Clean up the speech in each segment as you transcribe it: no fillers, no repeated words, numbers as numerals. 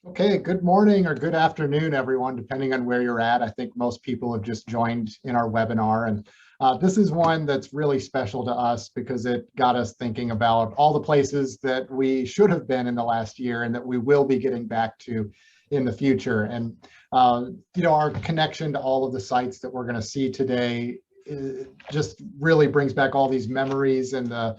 Okay, good morning or good afternoon, everyone, depending on where you're at. I think most people have just joined in our webinar, and this is one that's really special to us because it got us thinking about all the places that we should have been in the last year and that we will be getting back to in the future. And, our connection to all of the sites that we're going to see today just really brings back all these memories and the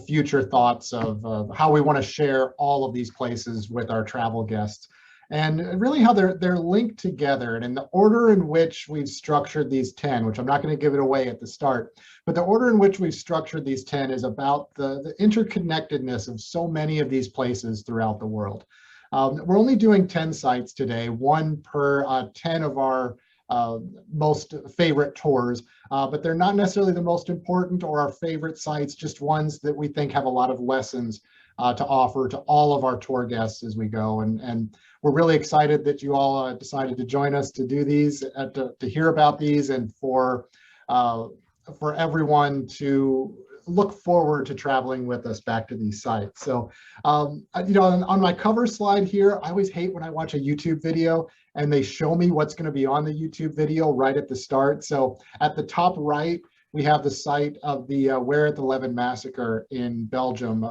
future thoughts of how we want to share all of these places with our travel guests and really how they're linked together. And in the order in which we've structured these 10, which I'm not going to give it away at the start, but the order in which we've structured these 10 is about the interconnectedness of so many of these places throughout the world. We're only doing 10 sites today, one per 10 of our most favorite tours, but they're not necessarily the most important or our favorite sites, just ones that we think have a lot of lessons to offer to all of our tour guests as we go. And we're really excited that you all decided to join us to do these, to hear about these, and for everyone to look forward to traveling with us back to these sites. So, on my cover slide here, I always hate when I watch a YouTube video and they show me what's going to be on the YouTube video right at the start. So at the top right, we have the site of the Where at the Leven massacre in Belgium,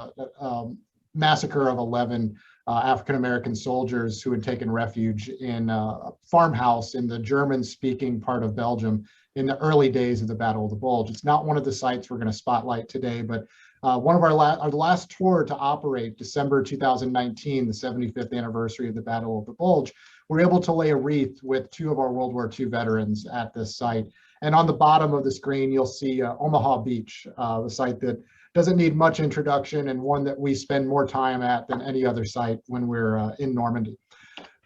massacre of 11 African-American soldiers who had taken refuge in a farmhouse in the German-speaking part of Belgium in the early days of the Battle of the Bulge. It's not one of the sites we're going to spotlight today, but one of our last tour to operate, December 2019, the 75th anniversary of the Battle of the Bulge, we're able to lay a wreath with two of our World War II veterans at this site. And on the bottom of the screen, you'll see Omaha Beach, the site that doesn't need much introduction and one that we spend more time at than any other site when we're in Normandy.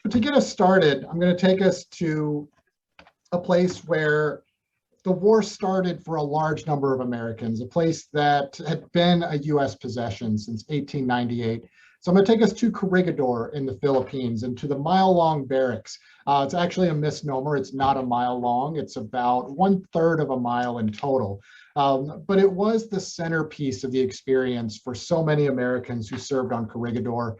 But to get us started, I'm going to take us to a place where the war started for a large number of Americans, a place that had been a U.S. possession since 1898. So I'm going to take us to Corregidor in the Philippines and to the mile-long barracks. It's actually a misnomer. It's not a mile long. It's about 1/3 of a mile in total. But it was the centerpiece of the experience for so many Americans who served on Corregidor.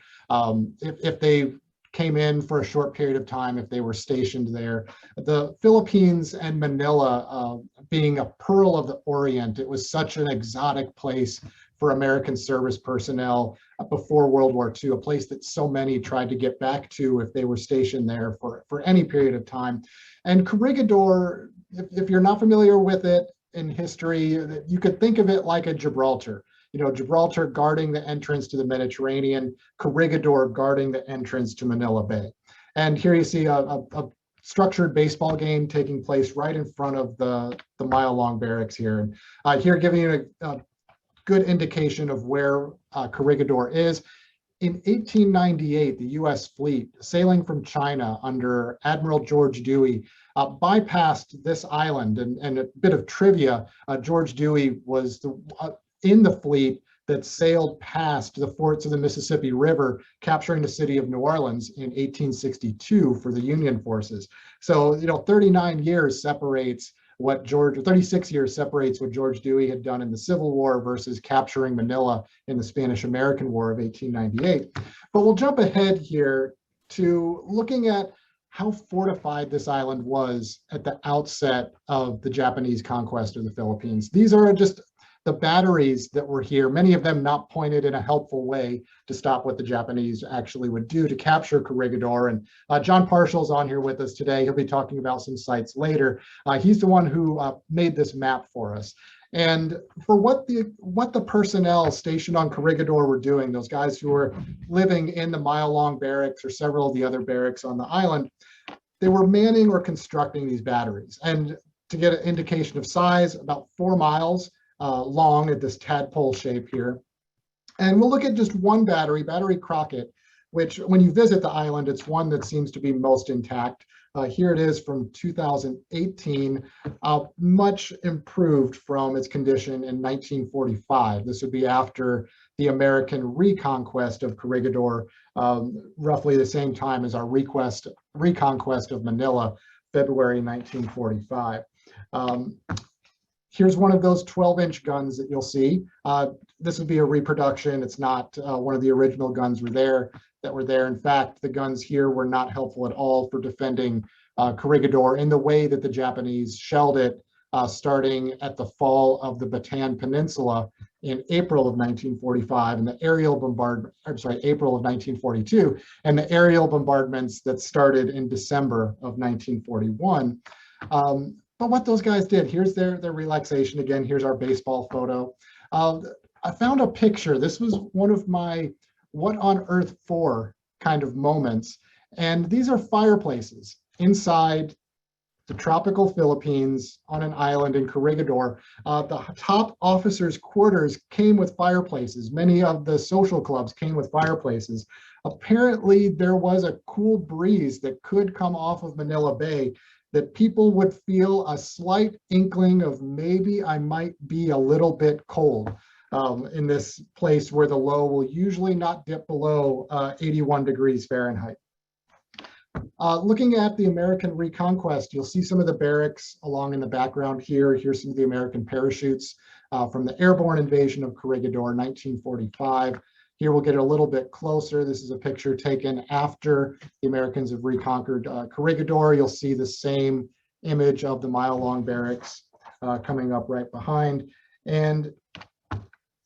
If they came in for a short period of time, if they were stationed there. The Philippines and Manila being a pearl of the Orient, it was such an exotic place for American service personnel before World War II, a place that so many tried to get back to if they were stationed there for any period of time. And Corregidor, if you're not familiar with it in history, you could think of it like a Gibraltar. Gibraltar guarding the entrance to the Mediterranean, Corregidor guarding the entrance to Manila Bay. And here you see a structured baseball game taking place right in front of the mile-long barracks here. And here giving you a good indication of where Corregidor is. In 1898, the U.S. fleet sailing from China under Admiral George Dewey bypassed this island. And a bit of trivia, George Dewey was in the fleet that sailed past the forts of the Mississippi River, capturing the city of New Orleans in 1862 for the Union forces. So, 39 years separates 36 years separates what George Dewey had done in the Civil War versus capturing Manila in the Spanish-American War of 1898. But we'll jump ahead here to looking at how fortified this island was at the outset of the Japanese conquest of the Philippines. These are just the batteries that were here, many of them not pointed in a helpful way to stop what the Japanese actually would do to capture Corregidor. And John Parshall's on here with us today. He'll be talking about some sites later. He's the one who made this map for us. And for what the personnel stationed on Corregidor were doing, those guys who were living in the mile-long barracks or several of the other barracks on the island, they were manning or constructing these batteries. And to get an indication of size, about 4 miles long at this tadpole shape here. And we'll look at just one battery Crockett, which when you visit the island, it's one that seems to be most intact. Here it is from 2018, much improved from its condition in 1945. This would be after the American reconquest of Corregidor, roughly the same time as our reconquest of Manila, February 1945. Here's one of those 12-inch guns that you'll see. This would be a reproduction. It's not one of the original guns that were there. In fact, the guns here were not helpful at all for defending Corregidor in the way that the Japanese shelled it starting at the fall of the Bataan Peninsula in April of 1945 and the aerial bombardment, April of 1942, and the aerial bombardments that started in December of 1941. But what those guys did, here's their relaxation again. Here's our baseball photo. I found a picture. This was one of my what on earth for kind of moments. And these are fireplaces inside the tropical Philippines on an island in Corregidor. The top officers' quarters came with fireplaces. Many of the social clubs came with fireplaces. Apparently, there was a cool breeze that could come off of Manila Bay that people would feel a slight inkling of maybe I might be a little bit cold in this place where the low will usually not dip below 81 degrees Fahrenheit. Looking at the American reconquest, you'll see some of the barracks along in the background here. Here's some of the American parachutes from the airborne invasion of Corregidor, 1945. Here we'll get a little bit closer. This is a picture taken after the Americans have reconquered Corregidor. You'll see the same image of the mile-long barracks coming up right behind. And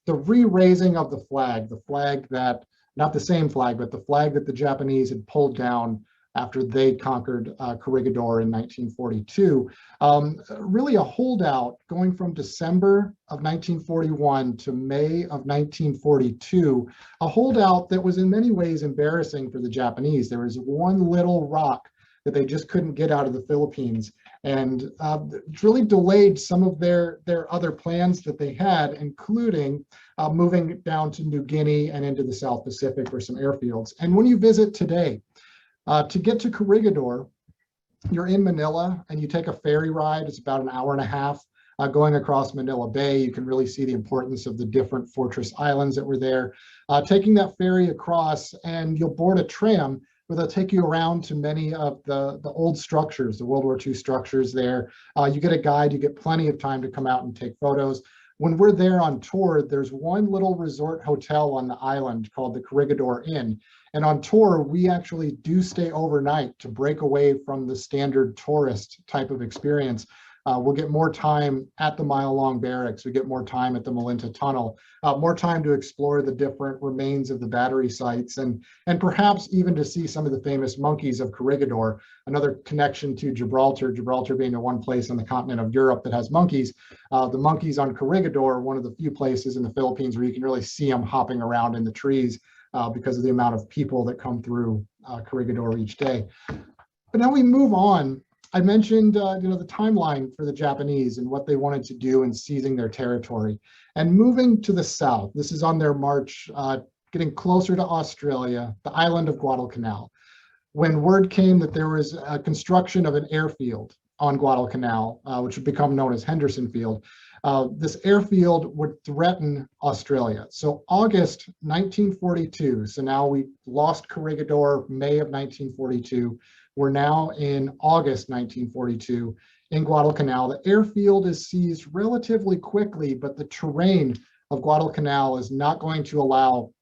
the re-raising of the flag that, not the same flag, but the flag that the Japanese had pulled down after they conquered Corregidor in 1942. Really a holdout going from December of 1941 to May of 1942, a holdout that was in many ways embarrassing for the Japanese. There was one little rock that they just couldn't get out of the Philippines, and it really delayed some of their other plans that they had, including moving down to New Guinea and into the South Pacific for some airfields. And when you visit today, to get to Corregidor, you're in Manila and you take a ferry ride. It's about an hour and a half going across Manila Bay. You can really see the importance of the different fortress islands that were there. Taking that ferry across, and you'll board a tram where they'll take you around to many of the old structures, the World War II structures there. You get a guide, you get plenty of time to come out and take photos. When we're there on tour, there's one little resort hotel on the island called the Corregidor Inn. And on tour, we actually do stay overnight to break away from the standard tourist type of experience. We'll get more time at the mile-long barracks. We get more time at the Malinta Tunnel, more time to explore the different remains of the battery sites, and perhaps even to see some of the famous monkeys of Corregidor, another connection to Gibraltar, Gibraltar being the one place on the continent of Europe that has monkeys. The monkeys on Corregidor are one of the few places in the Philippines where you can really see them hopping around in the trees because of the amount of people that come through Corregidor each day. But now we move on. I mentioned the timeline for the Japanese and what they wanted to do in seizing their territory. And moving to the south, this is on their march, getting closer to Australia, the island of Guadalcanal, when word came that there was a construction of an airfield on Guadalcanal, which would become known as Henderson Field. This airfield would threaten Australia. So August 1942, so now we lost Corregidor, May of 1942. We're now in August 1942 in Guadalcanal. The airfield is seized relatively quickly, but the terrain of Guadalcanal is not going to allow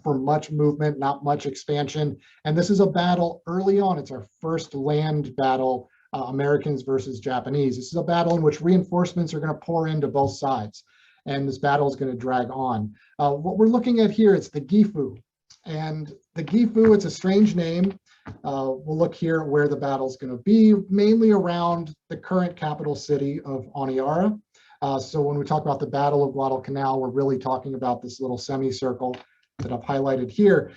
for much movement, not much expansion. And this is a battle early on. It's our first land battle, Americans versus Japanese. This is a battle in which reinforcements are going to pour into both sides. And this battle is going to drag on. What we're looking at here, it's the Gifu. And the Gifu, it's a strange name. We'll look here at where the battle's going to be, mainly around the current capital city of Honiara. So when we talk about the Battle of Guadalcanal, we're really talking about this little semicircle that I've highlighted here.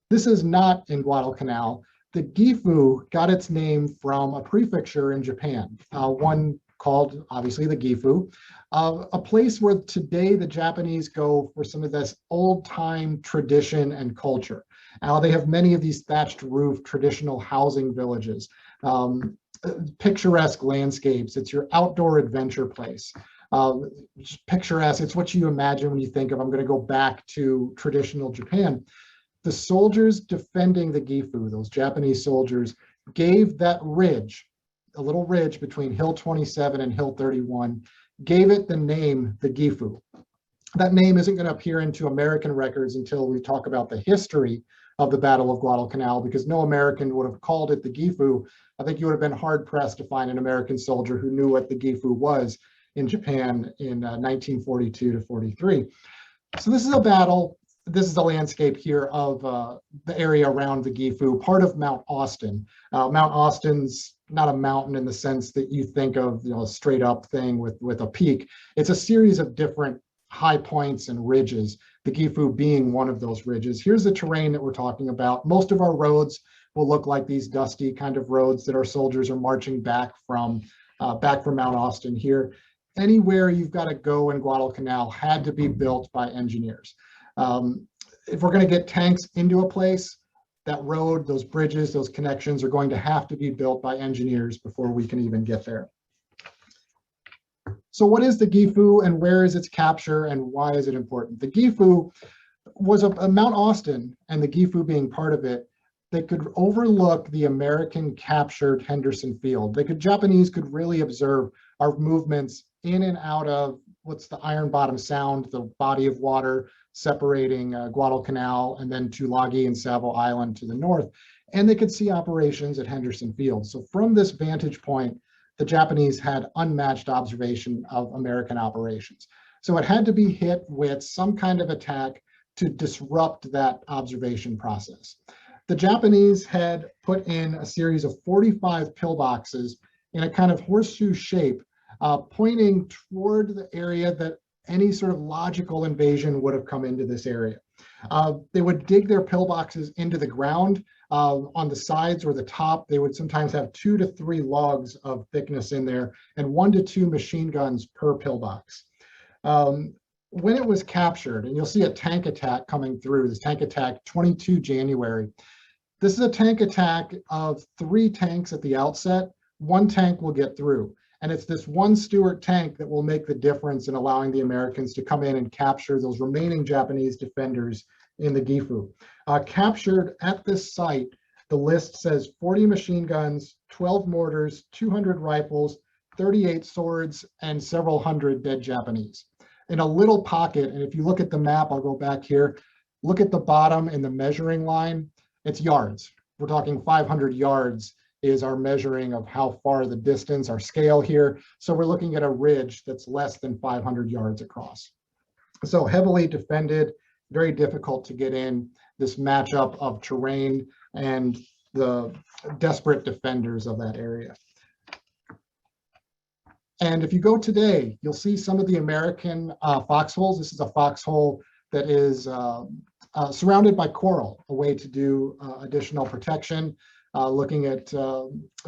This is not in Guadalcanal. The Gifu got its name from a prefecture in Japan, one called, obviously, the Gifu, a place where today the Japanese go for some of this old-time tradition and culture. They have many of these thatched roof traditional housing villages, picturesque landscapes. It's your outdoor adventure place. Picturesque, it's what you imagine when you think of, I'm going to go back to traditional Japan. The soldiers defending the Gifu, those Japanese soldiers, gave that ridge, a little ridge between Hill 27 and Hill 31, gave it the name, the Gifu. That name isn't going to appear into American records until we talk about the history of the Battle of Guadalcanal, because no American would have called it the Gifu. I think you would have been hard pressed to find an American soldier who knew what the Gifu was in Japan in 1942 to 43. So this is a battle. This is the landscape here of the area around the Gifu, part of Mount Austin. Mount Austin's not a mountain in the sense that you think of, a straight up thing with a peak. It's a series of different high points and ridges, the Gifu being one of those ridges. Here's the terrain that we're talking about. Most of our roads will look like these dusty kind of roads that our soldiers are marching back from Mount Austin here. Anywhere you've got to go in Guadalcanal had to be built by engineers. If we're going to get tanks into a place, that road, those bridges, those connections are going to have to be built by engineers before we can even get there. So what is the Gifu and where is its capture and why is it important? The Gifu was a Mount Austin, and the Gifu being part of it, they could overlook the American captured Henderson Field. Japanese could really observe our movements in and out of what's the Iron Bottom Sound, the body of water separating Guadalcanal and then Tulagi and Savo Island to the north. And they could see operations at Henderson Field. So from this vantage point, the Japanese had unmatched observation of American operations. So it had to be hit with some kind of attack to disrupt that observation process. The Japanese had put in a series of 45 pillboxes in a kind of horseshoe shape, pointing toward the area that any sort of logical invasion would have come into this area. They would dig their pillboxes into the ground. On the sides or the top, they would sometimes have 2 to 3 logs of thickness in there and 1 to 2 machine guns per pillbox. When it was captured, and you'll see a tank attack coming through, this tank attack 22 January. This is a tank attack of 3 tanks at the outset. 1 tank will get through. And it's this one Stuart tank that will make the difference in allowing the Americans to come in and capture those remaining Japanese defenders in the Gifu. Captured at this site, the list says 40 machine guns, 12 mortars, 200 rifles, 38 swords, and several hundred dead Japanese. In a little pocket, and if you look at the map, I'll go back here, look at the bottom in the measuring line, it's yards. We're talking 500 yards is our measuring of how far the distance, our scale here. So we're looking at a ridge that's less than 500 yards across. So heavily defended, very difficult to get in, this matchup of terrain and the desperate defenders of that area. And if you go today, you'll see some of the American foxholes. This is a foxhole that is surrounded by coral, a way to do additional protection. Looking at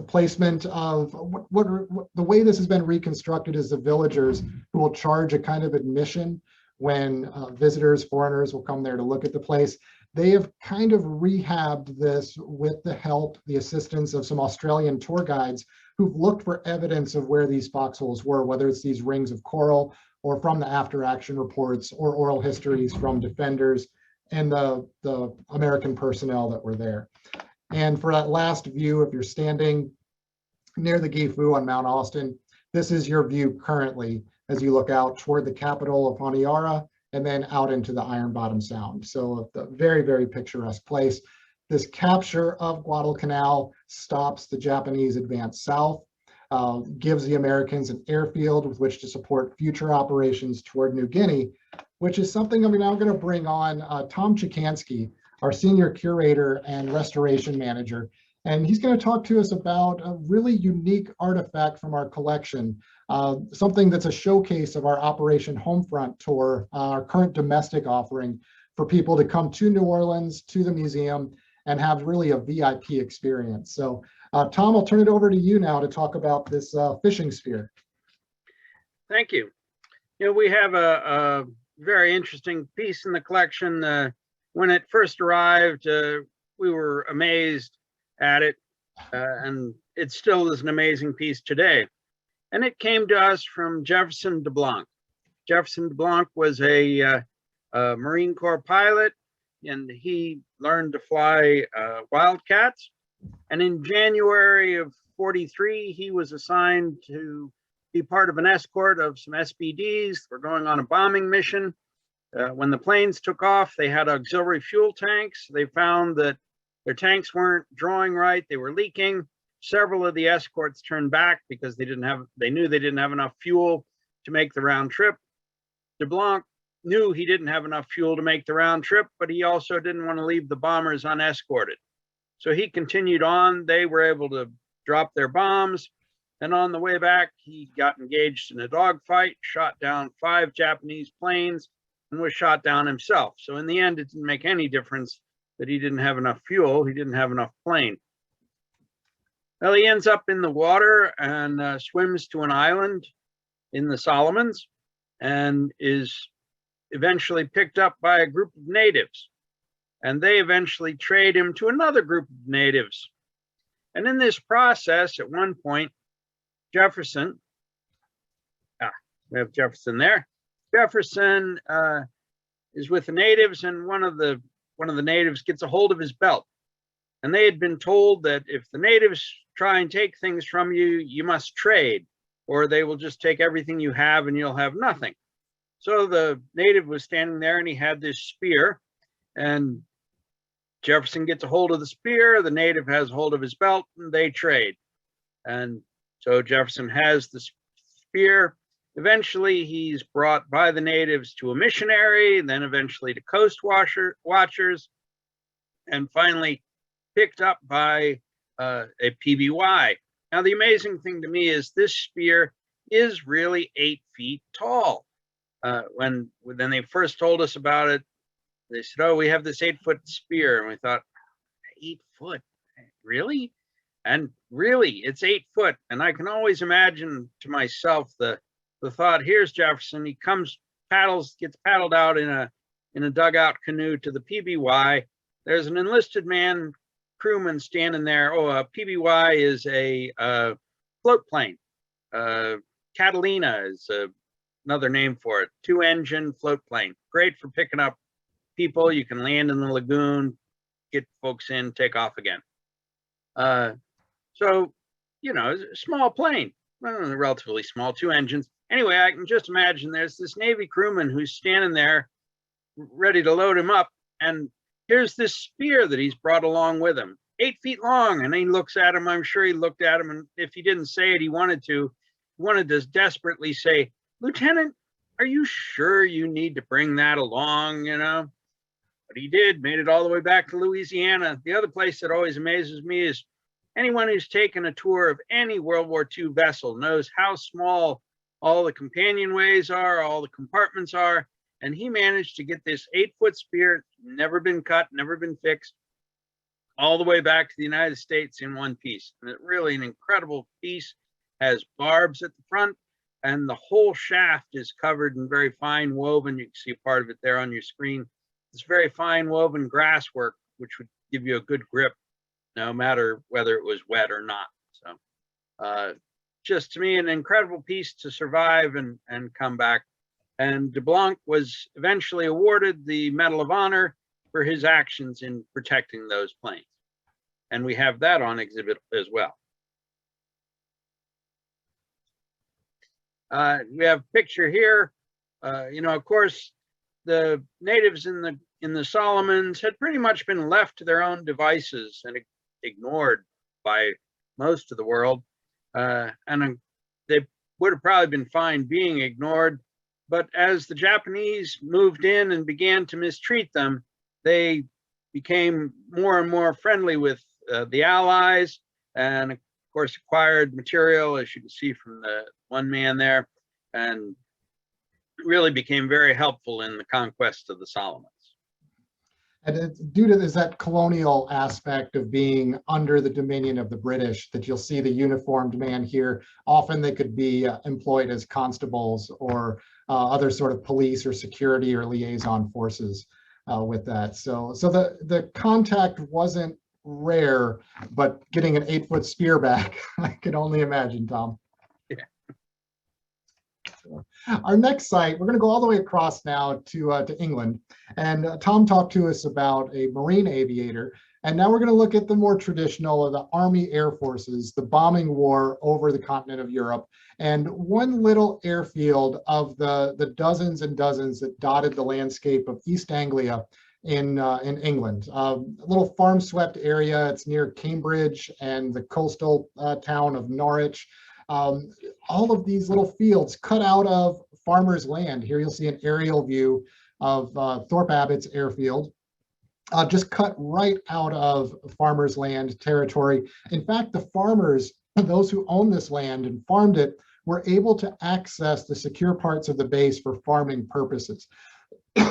placement of the way this has been reconstructed is the villagers who will charge a kind of admission when visitors, foreigners will come there to look at the place. They have kind of rehabbed this with the help, the assistance of some Australian tour guides who've looked for evidence of where these foxholes were, whether it's these rings of coral or from the after action reports or oral histories from defenders and the American personnel that were there. And for that last view, if you're standing near the Gifu on Mount Austin, this is your view currently as you look out toward the capital of Honiara and then out into the Iron Bottom Sound. So a very, very picturesque place. This capture of Guadalcanal stops the Japanese advance south, gives the Americans an airfield with which to support future operations toward New Guinea, which is something I'm now going to bring on Tom Chikansky, our senior curator and restoration manager. And he's going to talk to us about a really unique artifact from our collection, something that's a showcase of our Operation Homefront tour, our current domestic offering for people to come to New Orleans, to the museum, and have really a VIP experience. So Tom, I'll turn it over to you now to talk about this fishing spear. Thank you. You know, we have a very interesting piece in the collection. When it first arrived, we were amazed at it, and it still is an amazing piece today. And it came to us from Jefferson DeBlanc. Jefferson DeBlanc was a Marine Corps pilot, and he learned to fly Wildcats. And in January of '43, he was assigned to be part of an escort of some SBDs. We're going on a bombing mission. When the planes took off, they had auxiliary fuel tanks. They found that their tanks weren't drawing right. They were leaking. Several of the escorts turned back because they knew they didn't have enough fuel to make the round trip. DeBlanc knew he didn't have enough fuel to make the round trip, but he also didn't want to leave the bombers unescorted. So he continued on. They were able to drop their bombs. And on the way back, he got engaged in a dogfight, shot down 5 Japanese planes, and was shot down himself. So in the end, it didn't make any difference that he didn't have enough fuel. He didn't have enough plane. Well, he ends up in the water and swims to an island in the Solomons and is eventually picked up by a group of natives. And they eventually trade him to another group of natives. And in this process, at one point, Jefferson, we have Jefferson there. Jefferson is with the natives, and one of the natives gets a hold of his belt. And they had been told that if the natives try and take things from you, you must trade, or they will just take everything you have and you'll have nothing. So the native was standing there and he had this spear, and Jefferson gets a hold of the spear, the native has a hold of his belt, and they trade. And so Jefferson has the spear. Eventually, he's brought by the natives to a missionary, then eventually to coast watchers, and finally picked up by a PBY. Now, the amazing thing to me is this spear is really 8 feet tall. When they first told us about it, they said, "Oh, we have this 8-foot spear," and we thought, 8 foot, really? And really, it's 8 foot. And I can always imagine to myself the thought, here's Jefferson, he gets paddled out in a dugout canoe to the PBY. There's an enlisted man, crewman standing there. Oh, a PBY is a float plane. Catalina is another name for it. 2-engine float plane. Great for picking up people. You can land in the lagoon, get folks in, take off again. So, small plane, well, relatively small, 2 engines. Anyway, I can just imagine there's this Navy crewman who's standing there ready to load him up. And here's this spear that he's brought along with him, 8 feet long. And he looks at him. I'm sure he looked at him. And if he didn't say it, he wanted to desperately say, "Lieutenant, are you sure you need to bring that along?" But he did, made it all the way back to Louisiana. The other place that always amazes me is anyone who's taken a tour of any World War II vessel knows how small all the companionways are, all the compartments are. And he managed to get this 8-foot spear, never been cut, never been fixed, all the way back to the United States in one piece. And it's really an incredible piece, has barbs at the front, and the whole shaft is covered in very fine woven. You can see a part of it there on your screen. It's very fine woven grass work, which would give you a good grip, no matter whether it was wet or not. So just to me, an incredible piece to survive and come back. And DeBlanc was eventually awarded the Medal of Honor for his actions in protecting those planes. And we have that on exhibit as well. We have a picture here. Of course, the natives in the Solomons had pretty much been left to their own devices and ignored by most of the world. And they would have probably been fine being ignored. But as the Japanese moved in and began to mistreat them, they became more and more friendly with the Allies, and of course acquired material, as you can see from the one man there, and really became very helpful in the conquest of the Solomons. And it's due to that colonial aspect of being under the dominion of the British that you'll see the uniformed man here. Often they could be employed as constables or other sort of police or security or liaison forces with that. So the contact wasn't rare, but getting an 8-foot spear back, I can only imagine, Tom. Yeah. Our next site, we're going to go all the way across now to England. And Tom talked to us about a marine aviator And now we're going to look at the more traditional of the Army Air Forces, the bombing war over the continent of Europe, and one little airfield of the dozens and dozens that dotted the landscape of East Anglia in England. A little farm-swept area. It's near Cambridge and the coastal town of Norwich. All of these little fields cut out of farmers' land. Here you'll see an aerial view of Thor Babitz airfield. Just cut right out of farmers' land territory. In fact, the farmers, those who owned this land and farmed it, were able to access the secure parts of the base for farming purposes.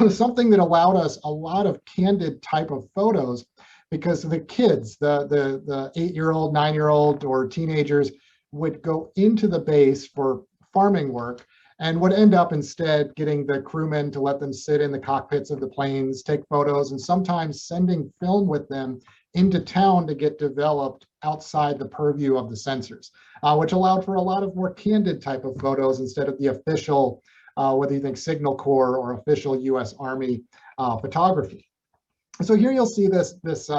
Something that allowed us a lot of candid type of photos, because the kids, the 8-year-old, 9-year-old, or teenagers would go into the base for farming work and would end up instead getting the crewmen to let them sit in the cockpits of the planes, take photos, and sometimes sending film with them into town to get developed outside the purview of the censors, which allowed for a lot of more candid type of photos instead of the official, whether you think Signal Corps or official US Army photography. So here you'll see this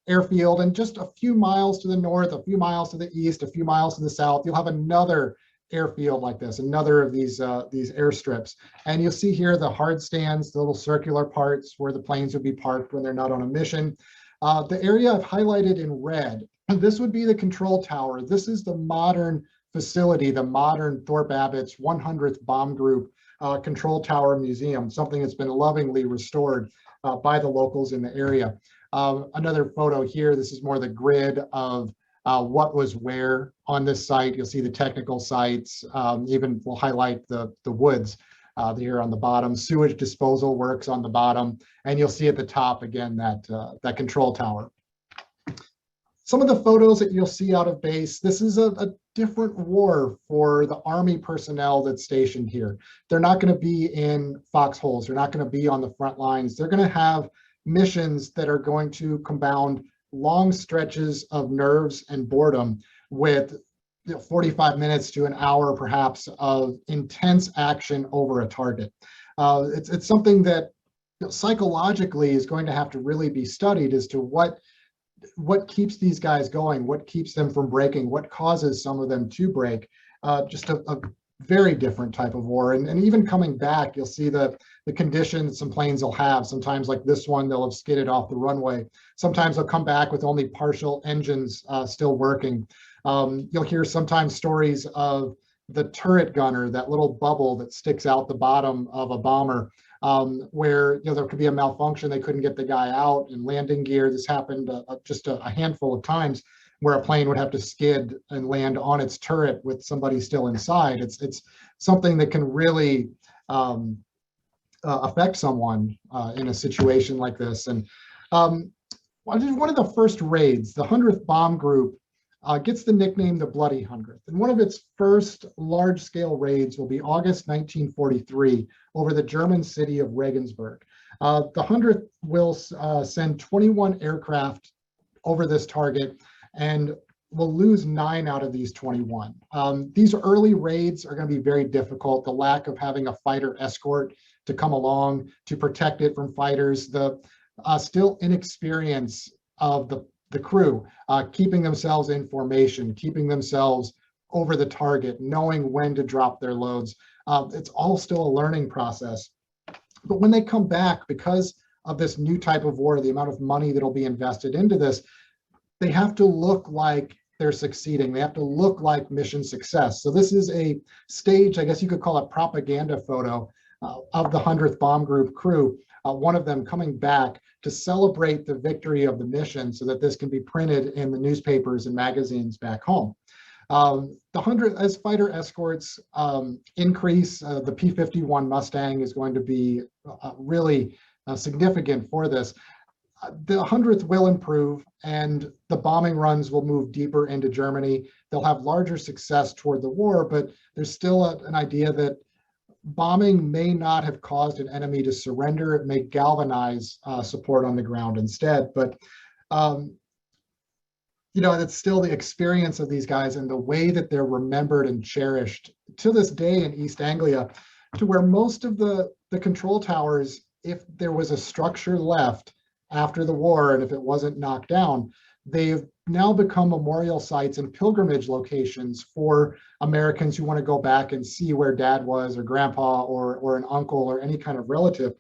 airfield, and just a few miles to the north, a few miles to the east, a few miles to the south, you'll have another airfield like this, another of these airstrips. And you'll see here the hard stands, the little circular parts where the planes would be parked when they're not on a mission. The area I've highlighted in red, this would be the control tower. This is the modern facility, the modern Thor Babitz 100th Bomb Group Control Tower Museum, something that's been lovingly restored by the locals in the area. Another photo here, this is more the grid of what was where on this site. You'll see the technical sites, even we'll highlight the woods here on the bottom, sewage disposal works on the bottom, and you'll see at the top again that control tower. Some of the photos that you'll see out of base, this is a different war for the Army personnel that's stationed here. They're not going to be in foxholes. They're not going to be on the front lines. They're going to have missions that are going to compound long stretches of nerves and boredom with 45 minutes to an hour perhaps of intense action over a target. It's something that psychologically is going to have to really be studied as to what keeps these guys going, what keeps them from breaking, what causes some of them to break. Just a very different type of war. And even coming back, you'll see the conditions some planes will have. Sometimes like this one, they'll have skidded off the runway. Sometimes they'll come back with only partial engines still working. You'll hear sometimes stories of the turret gunner, that little bubble that sticks out the bottom of a bomber, where there could be a malfunction, they couldn't get the guy out in landing gear. This happened just a handful of times, where a plane would have to skid and land on its turret with somebody still inside. It's something that can really affect someone in a situation like this. And one of the first raids, the 100th Bomb Group, gets the nickname the Bloody 100th. And one of its first large-scale raids will be August 1943 over the German city of Regensburg. The 100th will send 21 aircraft over this target, and will lose 9 out of these 21. These early raids are going to be very difficult. The lack of having a fighter escort to come along to protect it from fighters, the still inexperience of the crew, keeping themselves in formation, keeping themselves over the target, knowing when to drop their loads. It's all still a learning process. But when they come back, because of this new type of war, the amount of money that'll be invested into this, they have to look like they're succeeding. They have to look like mission success. So this is a stage, I guess you could call it propaganda photo of the 100th Bomb Group crew, one of them coming back to celebrate the victory of the mission so that this can be printed in the newspapers and magazines back home. The 100, as fighter escorts increase, the P-51 Mustang is going to be really significant for this. The 100th will improve, and the bombing runs will move deeper into Germany. They'll have larger success toward the war, but there's still an idea that bombing may not have caused an enemy to surrender. It may galvanize support on the ground instead. But it's still the experience of these guys and the way that they're remembered and cherished to this day in East Anglia, to where most of the control towers, if there was a structure left after the war, and if it wasn't knocked down, they've now become memorial sites and pilgrimage locations for Americans who want to go back and see where dad was, or grandpa, or an uncle, or any kind of relative.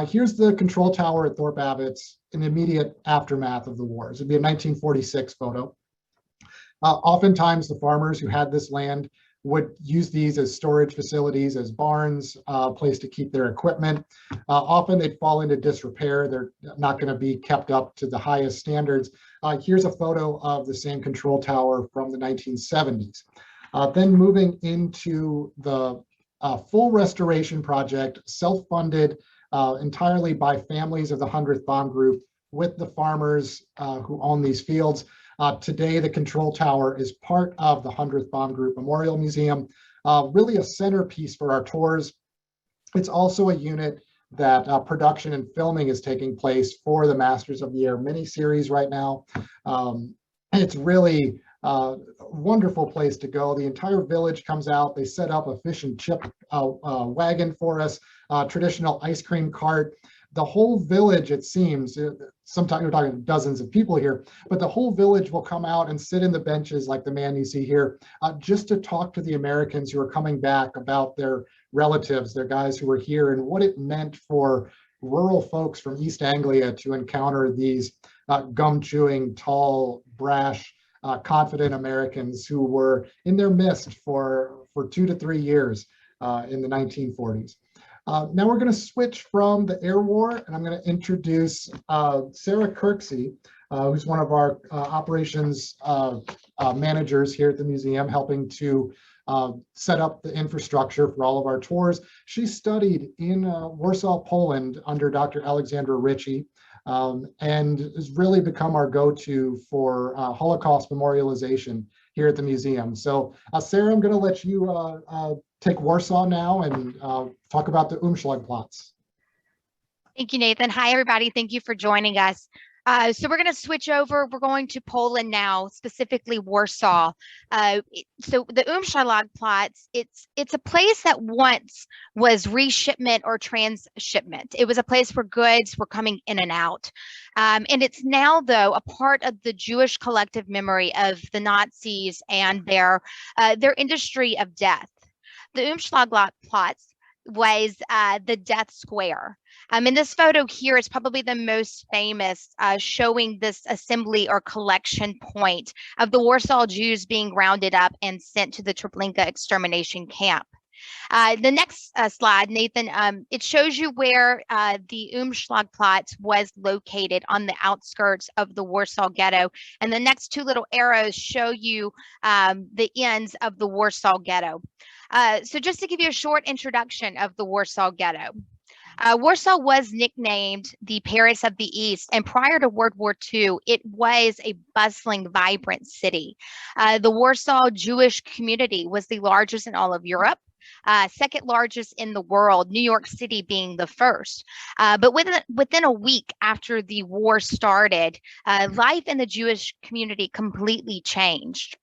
Here's the control tower at Thor Babitz in the immediate aftermath of the wars. It'd be a 1946 photo. Oftentimes, the farmers who had this land would use these as storage facilities, as barns, a place to keep their equipment. Often they'd fall into disrepair. They're not going to be kept up to the highest standards. Here's a photo of the same control tower from the 1970s. Then moving into the full restoration project, self-funded entirely by families of the 100th Bomb Group with the farmers who own these fields. Today, the control tower is part of the 100th Bomb Group Memorial Museum, really a centerpiece for our tours. It's also a unit that production and filming is taking place for the Masters of the Air miniseries right now. And it's really a wonderful place to go. The entire village comes out. They set up a fish and chip wagon for us, traditional ice cream cart. The whole village, it seems, sometimes we're talking dozens of people here, but the whole village will come out and sit in the benches like the man you see here, just to talk to the Americans who are coming back about their relatives, their guys who were here, and what it meant for rural folks from East Anglia to encounter these gum-chewing, tall, brash, confident Americans who were in their midst for 2 to 3 years in the 1940s. Now we're going to switch from the air war, and I'm going to introduce Sarah Kirksey, who's one of our operations managers here at the museum, helping to set up the infrastructure for all of our tours. She studied in Warsaw, Poland under Dr. Alexandra Ritchie, and has really become our go-to for Holocaust memorialization here at the museum. So Sarah, I'm going to let you take Warsaw now and talk about the Umschlag plots. Thank you, Nathan. Hi, everybody. Thank you for joining us. So we're going to switch over. We're going to Poland now, specifically Warsaw. So the Umschlag plots, it's a place that once was reshipment or transshipment. It was a place where goods were coming in and out. And it's now, though, a part of the Jewish collective memory of the Nazis and their industry of death. The Umschlag plots was the death square. In this photo here is probably the most famous, showing this assembly or collection point of the Warsaw Jews being rounded up and sent to the Treblinka extermination camp. The next slide, Nathan, it shows you where the Umschlag plots was located on the outskirts of the Warsaw Ghetto. And the next two little arrows show you the ends of the Warsaw Ghetto. So just to give you a short introduction of the Warsaw Ghetto. Warsaw was nicknamed the Paris of the East, and prior to World War II, it was a bustling, vibrant city. The Warsaw Jewish community was the largest in all of Europe, second largest in the world, New York City being the first. But within a week after the war started, life in the Jewish community completely changed.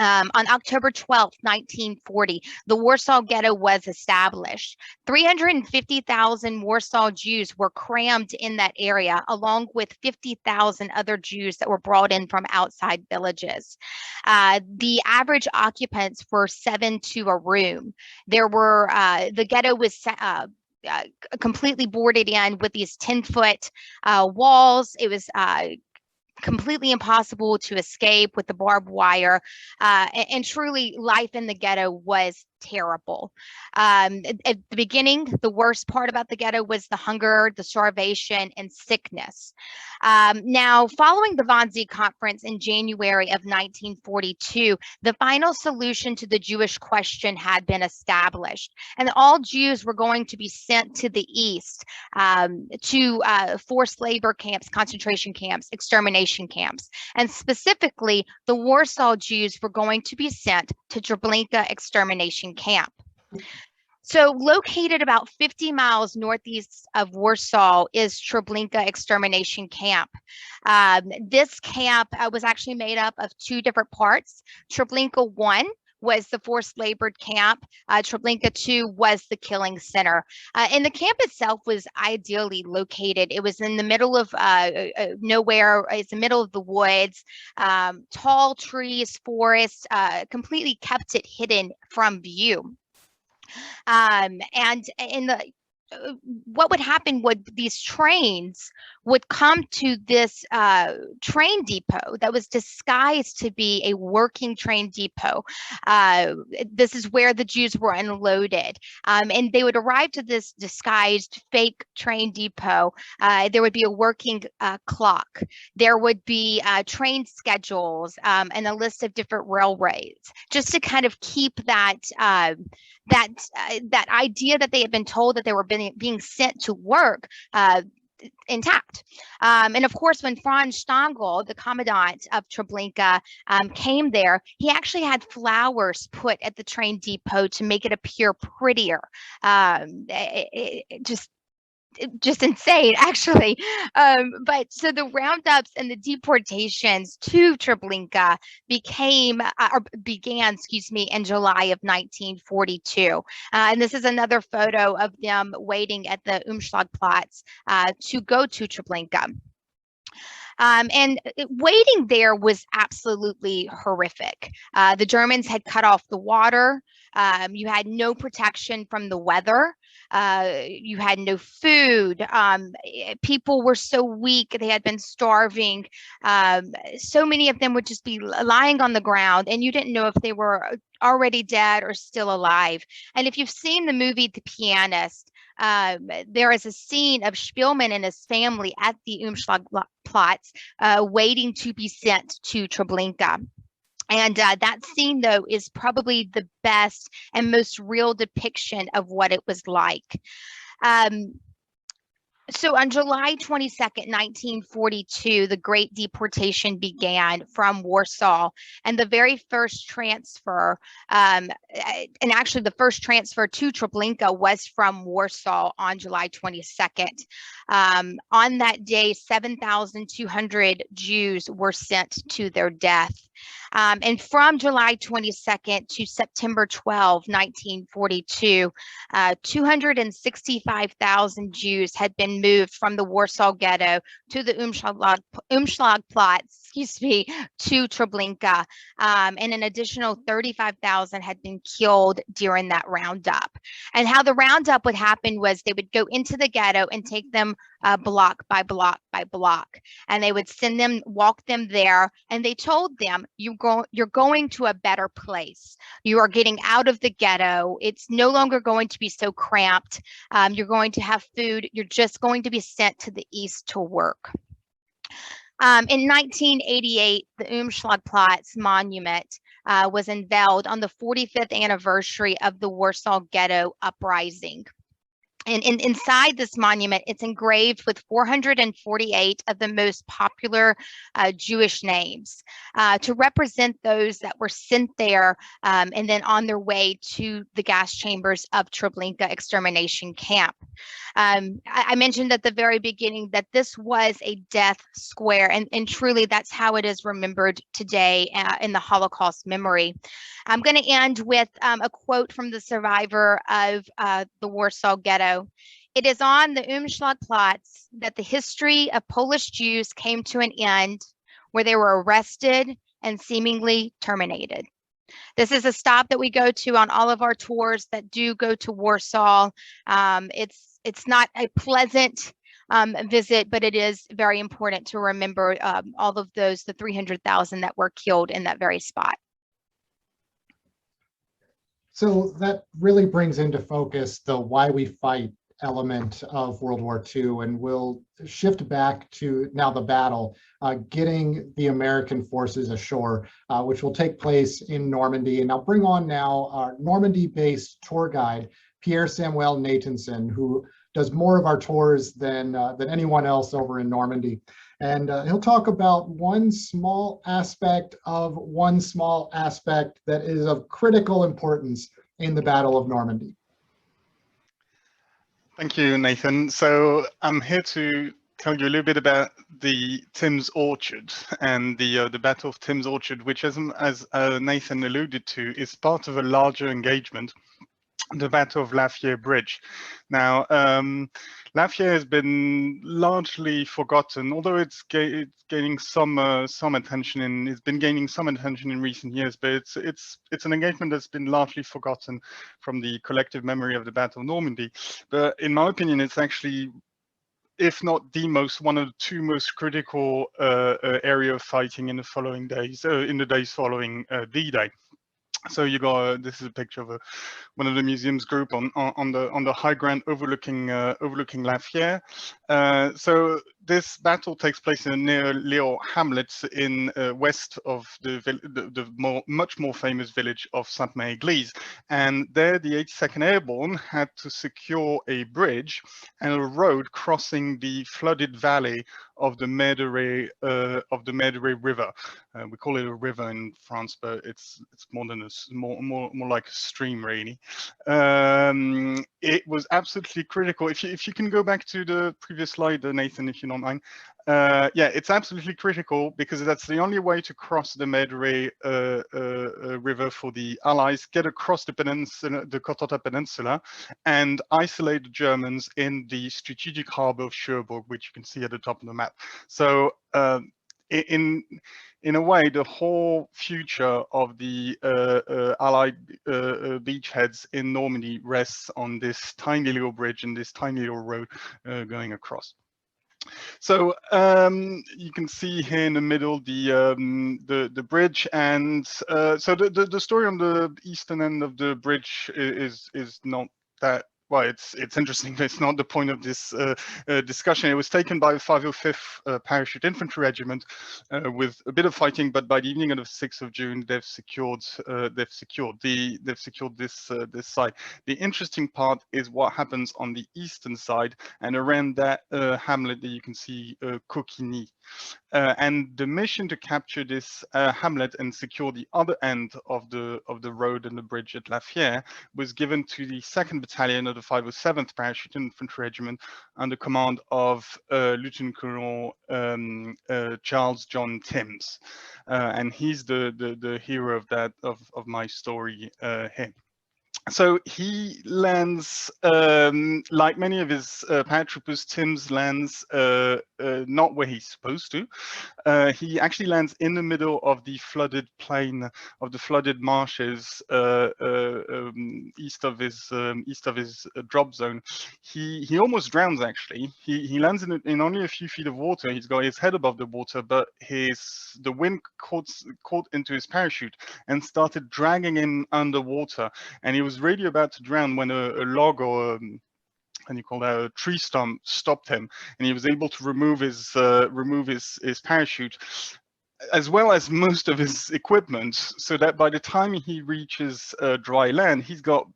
On October 12th, 1940, the Warsaw Ghetto was established. 350,000 Warsaw Jews were crammed in that area, along with 50,000 other Jews that were brought in from outside villages. The average occupants were 7 to a room. The ghetto was completely boarded in with these 10-foot walls. It was completely impossible to escape with the barbed wire, and truly life in the ghetto was terrible. At the beginning, the worst part about the ghetto was the hunger, the starvation, and sickness. Now, following the Wannsee Conference in January of 1942, the final solution to the Jewish question had been established, and all Jews were going to be sent to the east to forced labor camps, concentration camps, extermination camps, and specifically, the Warsaw Jews were going to be sent to Treblinka extermination camp. So located about 50 miles northeast of Warsaw is Treblinka extermination camp. This camp was actually made up of 2 different parts. Treblinka 1 was the forced labor camp. Treblinka 2 was the killing center. And the camp itself was ideally located. It was in the middle of nowhere. It's the middle of the woods, tall trees, forests, completely kept it hidden from view. And in the what would happen would these trains would come to this train depot that was disguised to be a working train depot. This is where the Jews were unloaded. And they would arrive to this disguised fake train depot. There would be a working clock. There would be train schedules and a list of different railways, just to kind of keep that that idea that they had been told that they were being sent to work intact. And of course, when Franz Stangl, the commandant of Treblinka, came there, he actually had flowers put at the train depot to make it appear prettier. Just insane, actually. But so the roundups and the deportations to Treblinka began, in July of 1942. And this is another photo of them waiting at the Umschlagplatz to go to Treblinka. And waiting there was absolutely horrific. The Germans had cut off the water. You had no protection from the weather. You had no food. People were so weak. They had been starving. So many of them would just be lying on the ground, and you didn't know if they were already dead or still alive. And if you've seen the movie The Pianist, there is a scene of Spielmann and his family at the Umschlagplatz waiting to be sent to Treblinka. And that scene, though, is probably the best and most real depiction of what it was like. So on July 22nd, 1942, the Great Deportation began from Warsaw, and the very first transfer, and actually the first transfer to Treblinka was from Warsaw on July 22nd. On that day, 7,200 Jews were sent to their death. And from July 22nd to September 12, 1942, 265,000 Jews had been moved from the Warsaw Ghetto to the Umschlagplatz, to Treblinka, and an additional 35,000 had been killed during that roundup. And how the roundup would happen was they would go into the ghetto and take them block by block by block, and they would walk them there, and they told them, you're going to a better place. You are getting out of the ghetto. It's no longer going to be so cramped. You're going to have food. You're just going to be sent to the east to work. In 1988, the Umschlagplatz monument was unveiled on the 45th anniversary of the Warsaw Ghetto uprising. And inside this monument, it's engraved with 448 of the most popular Jewish names to represent those that were sent there and then on their way to the gas chambers of Treblinka extermination camp. I mentioned at the very beginning that this was a death square, and truly that's how it is remembered today in the Holocaust memory. I'm going to end with a quote from the survivor of the Warsaw Ghetto. It is on the Umschlagplatz that the history of Polish Jews came to an end, where they were arrested and seemingly terminated. This is a stop that we go to on all of our tours that do go to Warsaw. It's not a pleasant visit, but it is very important to remember all of those, the 300,000 that were killed in that very spot. So that really brings into focus the why we fight element of World War II, and we'll shift back to now the battle, getting the American forces ashore, which will take place in Normandy. And I'll bring on now our Normandy-based tour guide, Pierre-Samuel Nathanson, who does more of our tours than anyone else over in Normandy. And he'll talk about one small aspect that is of critical importance in the Battle of Normandy. Thank you, Nathan. So I'm here to tell you a little bit about the Thames Orchard and the Battle of Thames Orchard, which, as Nathan alluded to, is part of a larger engagement, the Battle of Lafayette Bridge. Now, Lafayette has been largely forgotten, although it's gaining some attention, and it's been gaining some attention in recent years. But it's an engagement that's been largely forgotten from the collective memory of the Battle of Normandy. But in my opinion, it's actually, if not the most, one of the two most critical area of fighting in the following days, in the days following D-Day. So you got this is a picture of one of the museum's group on the high ground overlooking Lafayette. So this battle takes place in a near little hamlet in west of the much more famous village of Sainte-Mère-Église, and there the 82nd Airborne had to secure a bridge and a road crossing the flooded valley of the Méderet River. We call it a river in France, but it's more than more like a stream, really. It was absolutely critical. If you can go back to the previous slide, Nathan, if you don't mind. Yeah, it's absolutely critical because that's the only way to cross the Méderet River for the Allies, get across the peninsula, the Cotentin Peninsula, and isolate the Germans in the strategic harbor of Cherbourg, which you can see at the top of the map. So in a way, the whole future of the Allied beachheads in Normandy rests on this tiny little bridge and this tiny little road going across. So you can see here in the middle the bridge, and so the story on the eastern end of the bridge is not that. Well, it's interesting, but it's not the point of this discussion. It was taken by the 505th Parachute Infantry Regiment with a bit of fighting, but by the evening of the 6th of June, they've secured this site. The interesting part is what happens on the eastern side and around that hamlet that you can see, Coquigny. And the mission to capture this hamlet and secure the other end of the road and the bridge at Lafayette was given to the 2nd Battalion of the 507th Parachute Infantry Regiment under command of Lieutenant Colonel Charles John Timms, and he's the hero of that of my story here. So he lands, like many of his paratroopers, Timms lands not where he's supposed to. He actually lands in the middle of the flooded plain, of the flooded marshes east of his drop zone. He almost drowns, actually. He lands in only a few feet of water. He's got his head above the water, but the wind caught into his parachute and started dragging him underwater. And he was really about to drown when a log or and you call that a tree stump stopped him, and he was able to remove his parachute as well as most of his equipment, so that by the time he reaches dry land, he's got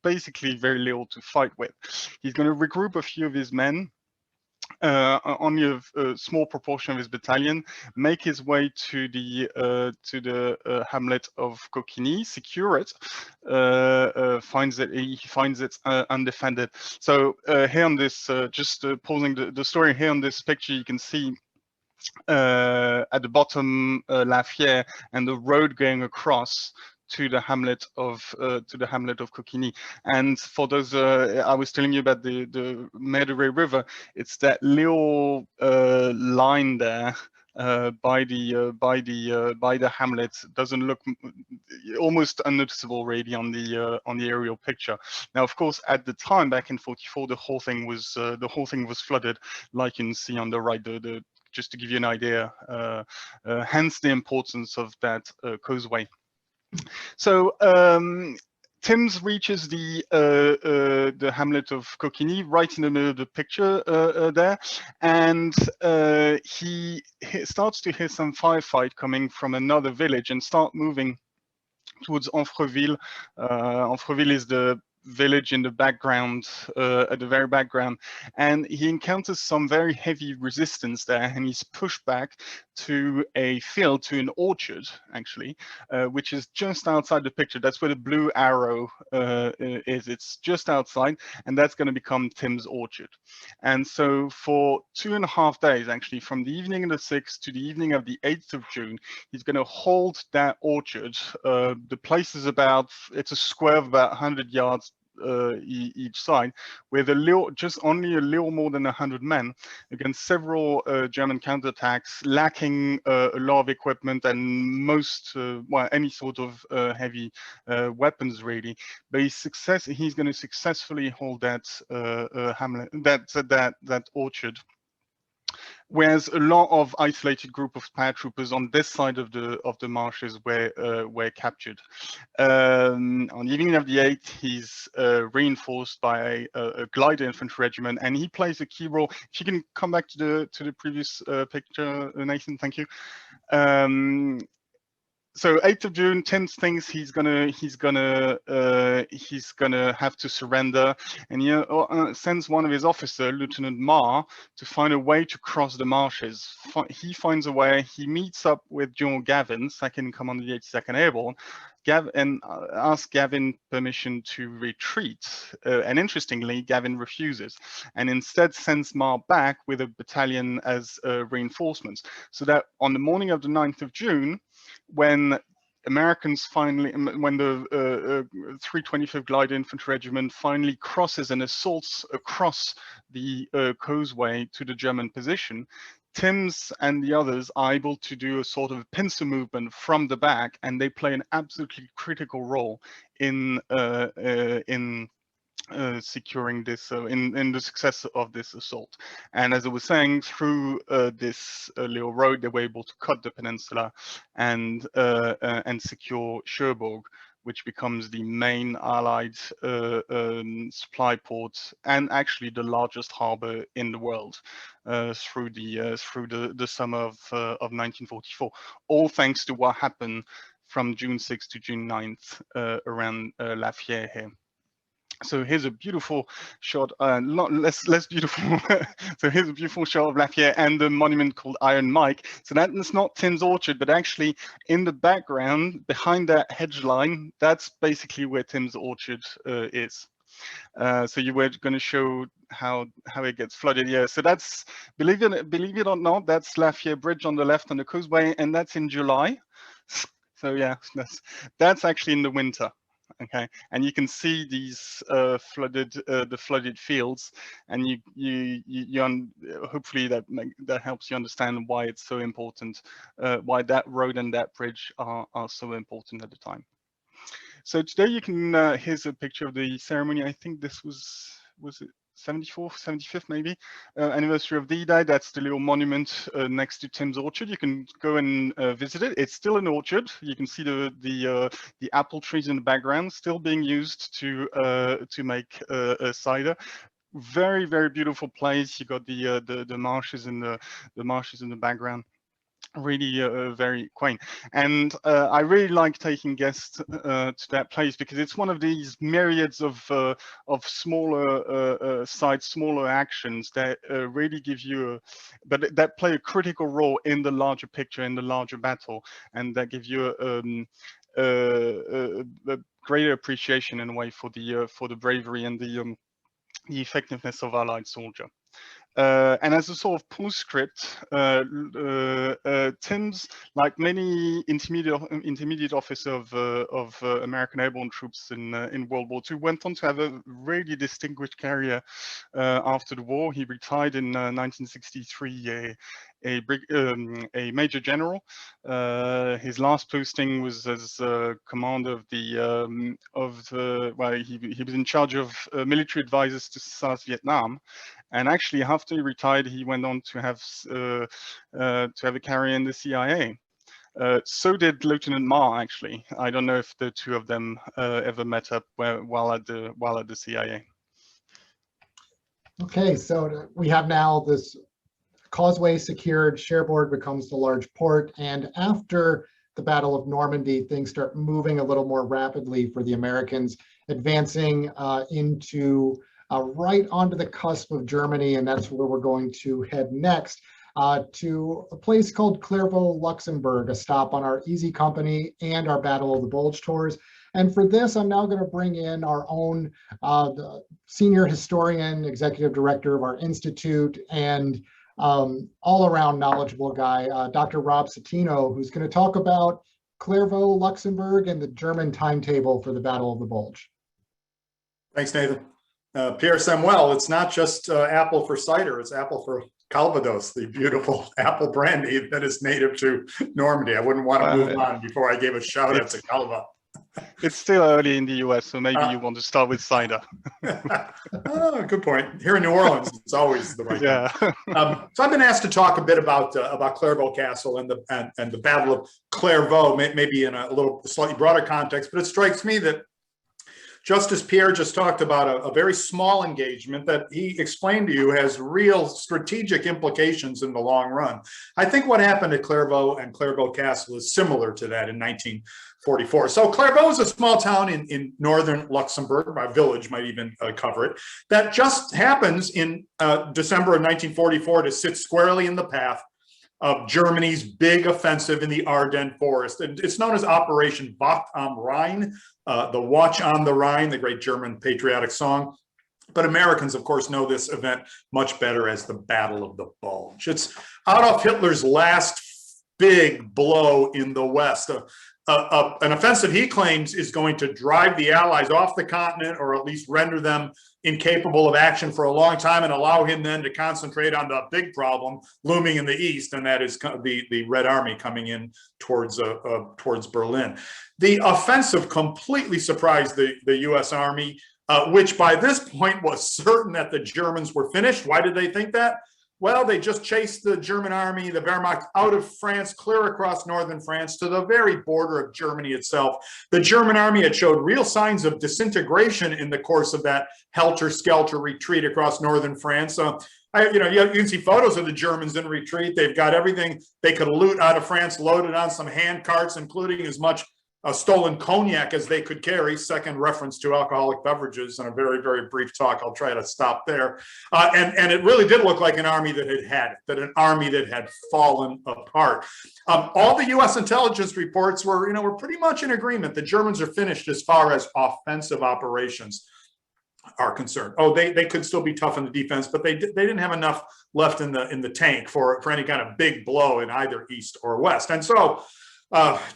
basically very little to fight with. He's going to regroup a few of his men, only a small proportion of his battalion, make his way to the hamlet of Coquigny, secure it, he finds it undefended. So here on this, just pausing the story here on this picture, you can see at the bottom Lafayette and the road going across to the hamlet of Coquigny. And for those, I was telling you about the Méderet River. It's that little line there by the hamlet. Doesn't look, almost unnoticeable really on the aerial picture. Now, of course, at the time back in '44, the whole thing was flooded, like you can see on the right. Just to give you an idea, hence the importance of that causeway. So Timms reaches the hamlet of Coquigny right in the middle of the picture there, and he starts to hear some firefight coming from another village and start moving towards Amfreville. Amfreville is the village in the background, at the very background, and he encounters some very heavy resistance there, and he's pushed back to a field, to an orchard actually, which is just outside the picture. That's where the blue arrow is. It's just outside, and that's going to become Tim's orchard. And so for 2.5 days, actually, from the evening of the 6th to the evening of the 8th of June, he's going to hold that orchard. The place is it's a square of about 100 yards each side, with just only a little more than 100 men against several German counterattacks, lacking a lot of equipment and well, any sort of heavy weapons really. But he's going to successfully hold that hamlet, that orchard. Whereas a lot of isolated group of paratroopers on this side of the marshes were captured. On the evening of the 8th, he's reinforced by a glider infantry regiment, and he plays a key role. If you can come back to the previous picture, Nathan, thank you. So 8th of June, Tim thinks he's gonna have to surrender, and he sends one of his officers, Lieutenant Marr, to find a way to cross the marshes. He finds a way. He meets up with General Gavin, 2nd in command of the 82nd Airborne, and asks Gavin permission to retreat. And interestingly, Gavin refuses, and instead sends Marr back with a battalion as reinforcements. So that on the morning of the 9th of June, when Americans when the 325th Glider Infantry Regiment finally crosses and assaults across the causeway to the German position, Tim's and the others are able to do a sort of pincer movement from the back, and they play an absolutely critical role in securing this, in the success of this assault. And as I was saying, through this little road, they were able to cut the peninsula and secure Cherbourg, which becomes the main Allied supply port and actually the largest harbor in the world through the summer of 1944. All thanks to what happened from June 6th to June 9th around Lafayette here. So here's a beautiful shot, not less beautiful. So here's a beautiful shot of Lafayette and the monument called Iron Mike. So that's not Tim's orchard, but actually in the background, behind that hedge line, that's basically where Tim's orchard is. So you were going to show how it gets flooded. Yeah. So that's, believe it or not, that's Lafayette Bridge on the left on the causeway, and that's in July. So yeah, that's actually in the winter. Okay, and you can see these the flooded fields, and hopefully that helps you understand why it's so important, why that road and that bridge are so important at the time. So today you can here's a picture of the ceremony. I think this was it 74th, 75th maybe, anniversary of D-Day. That's the little monument next to Tim's orchard. You can go and visit it. It's still an orchard. You can see the apple trees in the background, still being used to make cider. Very, very beautiful place. You got the marshes in the marshes in the background. Really very quaint, and I really like taking guests to that place because it's one of these myriads of smaller sites, smaller actions that really give you but that play a critical role in the larger picture, in the larger battle, and that give you a greater appreciation in a way for the bravery and the effectiveness of Allied soldier. And as a sort of postscript, Tim's, like many intermediate officer of American airborne troops in World War II, went on to have a really distinguished career after the war. He retired in 1963, a major general. His last posting was as commander of well, he was in charge of military advisors to South Vietnam. And actually, after he retired, he went on to have a career in the CIA. So did Lieutenant Marr. Actually, I don't know if the two of them ever met up while at the CIA. Okay, so we have now this causeway secured. Cherbourg becomes the large port, and after the Battle of Normandy, things start moving a little more rapidly for the Americans, advancing into right onto the cusp of Germany, and that's where we're going to head next. To a place called Clerval Luxembourg, a stop on our Easy Company and our Battle of the Bulge tours. And for this, I'm now going to bring in our own the senior historian, executive director of our institute, and all-around knowledgeable guy, Dr. Rob Citino, who's going to talk about Clerval Luxembourg and the German timetable for the Battle of the Bulge. Thanks, Nathan. Pierre Samuel, it's not just apple for cider, it's apple for Calvados, the beautiful apple brandy that is native to Normandy. I wouldn't want to move on before I gave a shout out to Calva. It's still early in the US, so maybe you want to start with cider. Oh, good point. Here in New Orleans, it's always the right time. So I've been asked to talk a bit about Clerval Castle and the Battle of Clairvaux, maybe in a little slightly broader context, but it strikes me that just as Pierre just talked about a very small engagement that he explained to you has real strategic implications in the long run. I think what happened at Clairvaux and Clerval Castle is similar to that in 1944. So Clairvaux is a small town in northern Luxembourg, my village might even cover it, that just happens in December of 1944 to sit squarely in the path of Germany's big offensive in the Ardennes forest. And it's known as Operation Wacht am Rhein, the Watch on the Rhine, the great German patriotic song. But Americans, of course, know this event much better as the Battle of the Bulge. It's Adolf Hitler's last big blow in the West. An offensive he claims is going to drive the Allies off the continent, or at least render them incapable of action for a long time, and allow him then to concentrate on the big problem looming in the east, and that is the Red Army coming in towards Berlin. The offensive completely surprised the U.S. Army, which by this point was certain that the Germans were finished. Why did they think that? Well, they just chased the German army, the Wehrmacht, out of France, clear across northern France to the very border of Germany itself. The German army had showed real signs of disintegration in the course of that helter-skelter retreat across northern France. You can see photos of the Germans in retreat. They've got everything they could loot out of France loaded on some hand carts, including as much stolen cognac as they could carry. Second reference to alcoholic beverages in a very, very brief talk. I'll try to stop there. And it really did look like an army that an army that had fallen apart. All the U.S. intelligence reports were pretty much in agreement. The Germans are finished as far as offensive operations are concerned. Oh, they could still be tough in the defense, but they didn't have enough left in the tank for any kind of big blow in either east or west. And so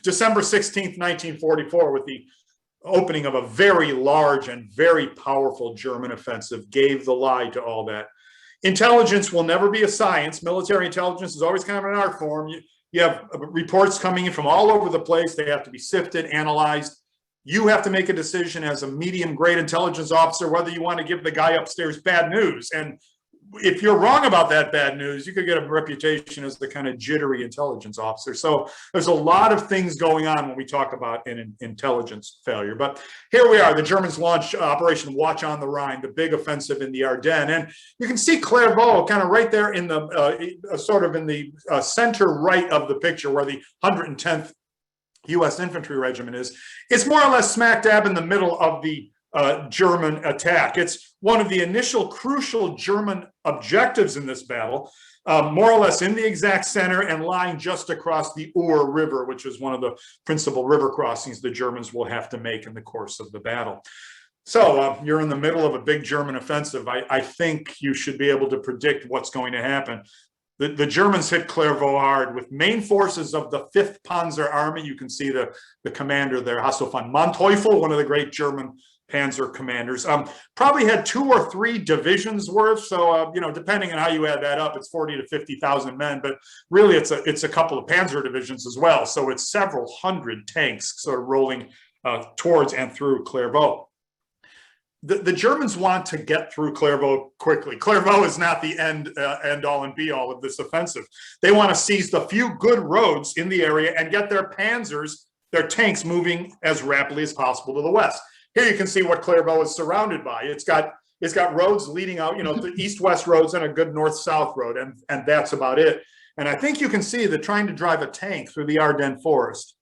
December 16th, 1944, with the opening of a very large and very powerful German offensive, gave the lie to all that. Intelligence will never be a science. Military intelligence is always kind of an art form. You have reports coming in from all over the place. They have to be sifted, analyzed. You have to make a decision as a medium-grade intelligence officer whether you want to give the guy upstairs bad news. And if you're wrong about that bad news, you could get a reputation as the kind of jittery intelligence officer. So there's a lot of things going on when we talk about an intelligence failure. But here we are. The Germans launched Operation Watch on the Rhine, the big offensive in the Ardennes. And you can see Clairvaux kind of right there in the sort of in the center right of the picture where the 110th U.S. Infantry Regiment is. It's more or less smack dab in the middle of the German attack. It's one of the initial crucial German objectives in this battle, more or less in the exact center and lying just across the Our River, which is one of the principal river crossings the Germans will have to make in the course of the battle. So you're in the middle of a big German offensive. I think you should be able to predict what's going to happen. The Germans hit Clairvaux hard with main forces of the 5th Panzer Army. You can see the commander there, Hasso von Manteuffel, one of the great German Panzer commanders, probably had 2 or 3 divisions worth. So, depending on how you add that up, it's 40 to 50,000 men, but really it's a couple of Panzer divisions as well. So it's several hundred tanks sort of rolling towards and through Clairvaux. The Germans want to get through Clairvaux quickly. Clairvaux is not the end all and be all of this offensive. They want to seize the few good roads in the area and get their panzers, their tanks, moving as rapidly as possible to the west. Here you can see what Clairvaux is surrounded by. It's got roads leading out, the east-west roads and a good north-south road, and that's about it. And I think you can see that trying to drive a tank through the Ardennes forest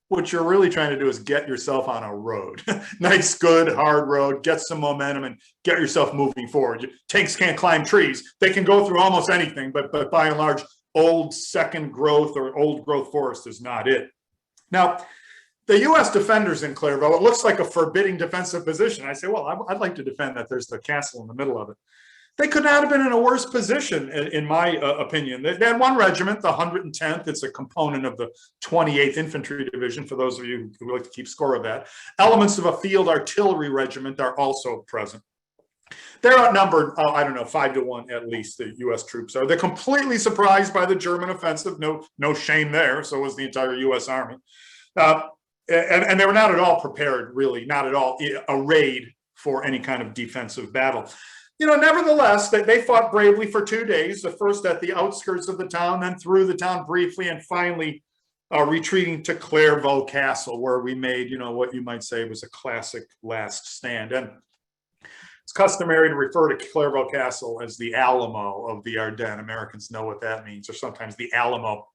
what you're really trying to do is get yourself on a road. Nice, good, hard road, get some momentum and get yourself moving forward. Tanks can't climb trees. They can go through almost anything, but by and large, old second growth or old growth forest is not it. Now, the U.S. defenders in Clerval, it looks like a forbidding defensive position. I say, well, I'd like to defend that. There's the castle in the middle of it. They could not have been in a worse position, in my opinion. They had one regiment, the 110th. It's a component of the 28th Infantry Division, for those of you who like to keep score of that. Elements of a field artillery regiment are also present. They're outnumbered, I don't know, 5-1 at least, the U.S. troops are. They're completely surprised by the German offensive. No shame there. So was the entire U.S. Army. And they were not at all prepared, really, not at all arrayed for any kind of defensive battle. You know, nevertheless, they fought bravely for 2 days, the first at the outskirts of the town, then through the town briefly, and finally retreating to Clerval Castle, where we made, you know, what you might say was a classic last stand. And it's customary to refer to Clerval Castle as the Alamo of the Ardennes. Americans know what that means, or sometimes the Alamo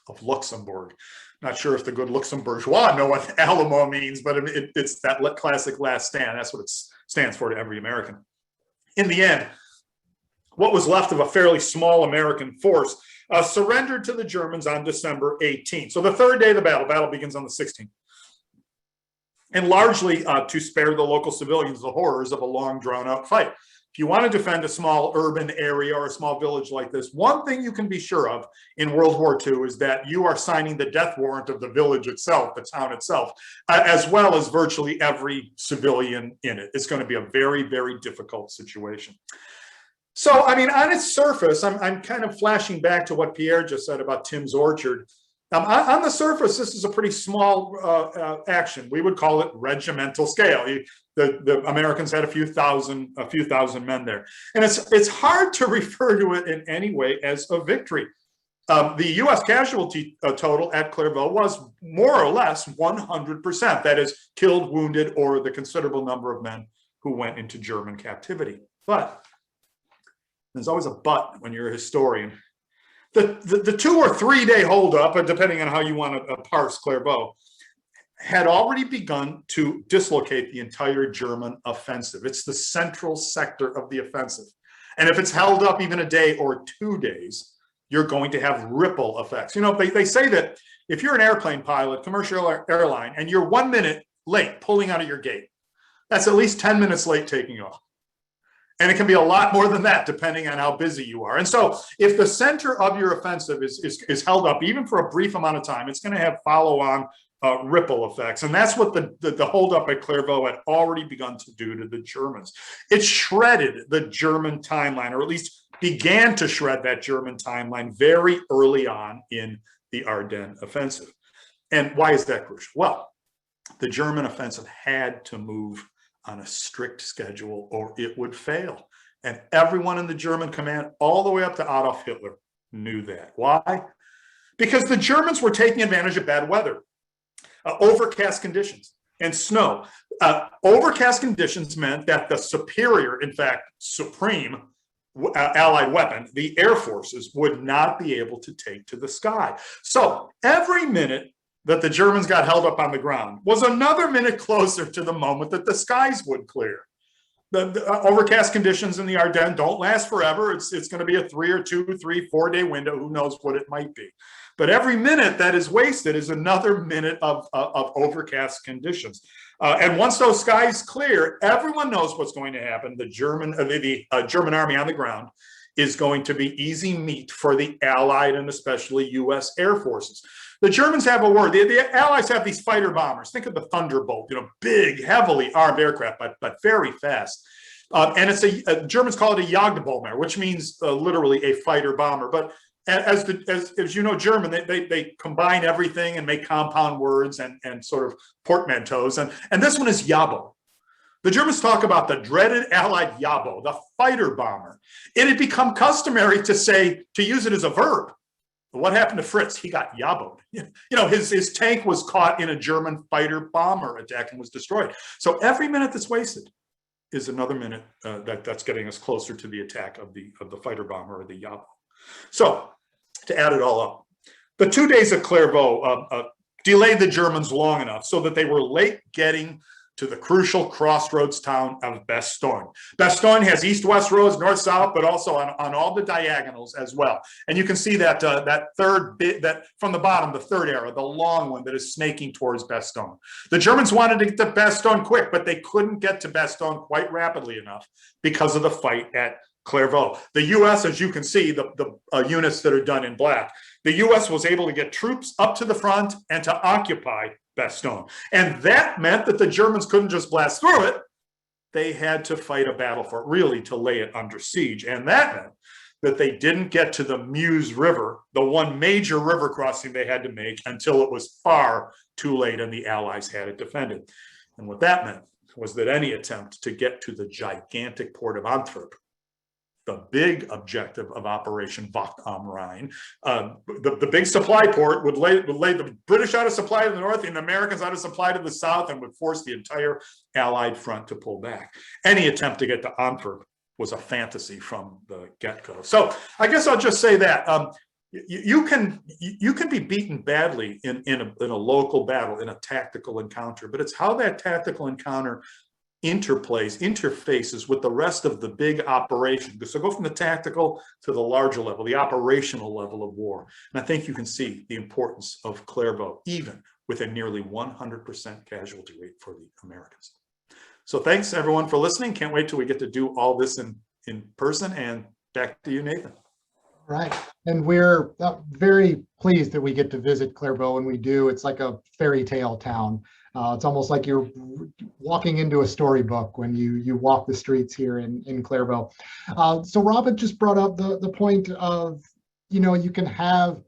of Luxembourg. Not sure if the good Luxembourgeois know what Alamo means, but it's that classic last stand. That's what it stands for to every American. In the end, what was left of a fairly small American force surrendered to the Germans on December 18th. So the third day of the battle begins on the 16th. And largely to spare the local civilians the horrors of a long drawn-out fight. If you want to defend a small urban area or a small village like this, one thing you can be sure of in World War II is that you are signing the death warrant of the village itself, the town itself, as well as virtually every civilian in it. It's going to be a very, very difficult situation. So, I mean, on its surface, I'm kind of flashing back to what Pierre just said about Tim's Orchard. On the surface, this is a pretty small action. We would call it regimental scale. The Americans had a few thousand men there. And it's hard to refer to it in any way as a victory. The U.S. casualty total at Clerval was more or less 100%. That is, killed, wounded, or the considerable number of men who went into German captivity. But there's always a but when you're a historian. The 2 or 3 day holdup, depending on how you want to parse Clerval, had already begun to dislocate the entire German offensive. It's the central sector of the offensive. And if it's held up even a day or 2 days, you're going to have ripple effects. You know, they say that if you're an airplane pilot, commercial airline, and you're 1 minute late pulling out of your gate, that's at least 10 minutes late taking off. And it can be a lot more than that, depending on how busy you are. And so if the center of your offensive is held up, even for a brief amount of time, it's going to have follow-on ripple effects. And that's what the holdup at Clerval had already begun to do to the Germans. It shredded the German timeline, or at least began to shred that German timeline very early on in the Ardennes offensive. And why is that crucial? Well, the German offensive had to move on a strict schedule or it would fail. And everyone in the German command, all the way up to Adolf Hitler, knew that. Why? Because the Germans were taking advantage of bad weather, overcast conditions, and snow. Overcast conditions meant that the superior, in fact, supreme Allied weapon, the air forces, would not be able to take to the sky. So every minute that the Germans got held up on the ground was another minute closer to the moment that the skies would clear. The overcast conditions in the Ardennes don't last forever. It's going to be a 3 or 2, 3, 4 day window. Who knows what it might be. But every minute that is wasted is another minute of overcast conditions. And once those skies clear, everyone knows what's going to happen. The German army on the ground is going to be easy meat for the Allied and especially U.S. Air Forces. The Germans have a word. The Allies have these fighter bombers. Think of the Thunderbolt, you know, big, heavily armed aircraft, but very fast. And it's Germans call it a Jagdbomber, which means literally a fighter bomber. But as you know, German, they combine everything and make compound words and sort of portmanteaus. And this one is Jabo. The Germans talk about the dreaded Allied Jabo, the fighter bomber. It had become customary to use it as a verb. What happened to Fritz? He got Jaboed. You know, his tank was caught in a German fighter bomber attack and was destroyed. So every minute that's wasted is another minute that's getting us closer to the attack of the fighter bomber or the Jabo. So to add it all up, the 2 days of Clerval delayed the Germans long enough so that they were late getting to the crucial crossroads town of Bastogne. Bastogne has east-west roads, north-south, but also on all the diagonals as well. And you can see that that third bit, that from the bottom, the third arrow, the long one that is snaking towards Bastogne. The Germans wanted to get to Bastogne quick, but they couldn't get to Bastogne quite rapidly enough because of the fight at Clerval. The U.S., as you can see, the units that are done in black, the U.S. was able to get troops up to the front and to occupy Bastogne. And that meant that the Germans couldn't just blast through it. They had to fight a battle for it, really, to lay it under siege. And that meant that they didn't get to the Meuse River, the one major river crossing they had to make, until it was far too late and the Allies had it defended. And what that meant was that any attempt to get to the gigantic port of Antwerp, the big objective of Operation Wacht am Rhein, the big supply port would lay the British out of supply to the north and the Americans out of supply to the south, and would force the entire Allied front to pull back. Any attempt to get to Antwerp was a fantasy from the get-go. So I guess I'll just say that you can be beaten badly in a local battle, in a tactical encounter, but it's how that tactical encounter interfaces with the rest of the big operation. So go from the tactical to the larger level, the operational level of war. And I think you can see the importance of Clerval, even with a nearly 100% casualty rate for the Americans. So thanks everyone for listening. Can't wait till we get to do all this in person, and back to you, Nathan. Right. And we're very pleased that we get to visit Clerval, and we do. It's like a fairy tale town. It's almost like you're walking into a storybook when you walk the streets here in Clerval. So Robin just brought up the point of, you can have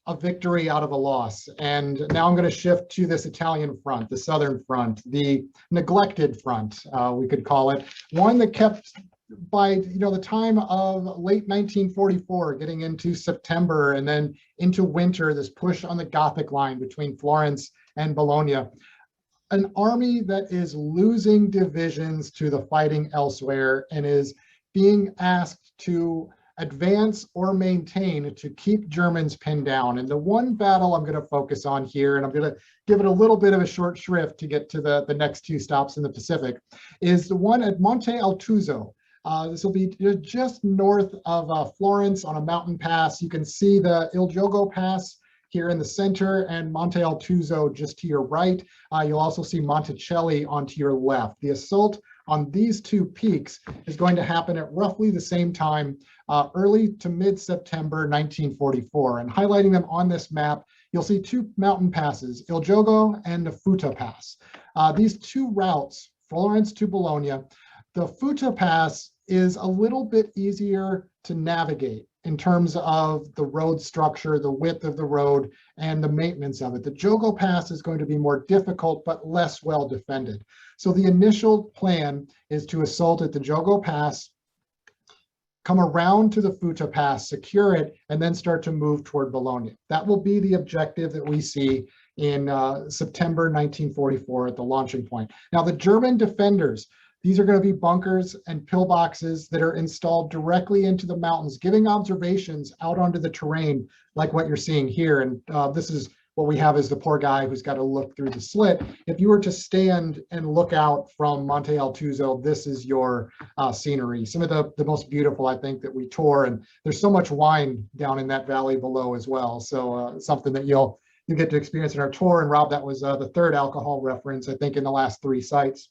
a victory out of a loss. And now I'm going to shift to this Italian front, the Southern front, the neglected front, we could call it, one that kept, by the time of late 1944, getting into September and then into winter, this push on the Gothic line between Florence and Bologna, an army that is losing divisions to the fighting elsewhere and is being asked to advance or maintain to keep Germans pinned down. And the one battle I'm going to focus on here, and I'm going to give it a little bit of a short shrift to get to the next two stops in the Pacific, is the one at Monte Altuzzo. This will be just north of Florence on a mountain pass. You can see the Il Giogo Pass here in the center and Monte Altuzzo just to your right. You'll also see Monticelli onto your left. The assault on these two peaks is going to happen at roughly the same time, early to mid-September 1944. And highlighting them on this map, you'll see two mountain passes, Il Giogo and the Futa Pass. These two routes, Florence to Bologna, the Futa Pass is a little bit easier to navigate in terms of the road structure, the width of the road, and the maintenance of it. The Giogo Pass is going to be more difficult, but less well defended. So the initial plan is to assault at the Giogo Pass, come around to the Futa Pass, secure it, and then start to move toward Bologna. That will be the objective that we see in September 1944 at the launching point. Now, the German defenders, these are going to be bunkers and pillboxes that are installed directly into the mountains, giving observations out onto the terrain like what you're seeing here. And this is what we have is the poor guy who's got to look through the slit. If you were to stand and look out from Monte Altuzzo, this is your scenery. Some of the most beautiful, I think, that we tour. And there's so much wine down in that valley below as well. So something that you'll get to experience in our tour. And Rob, that was the third alcohol reference, I think, in the last three sites.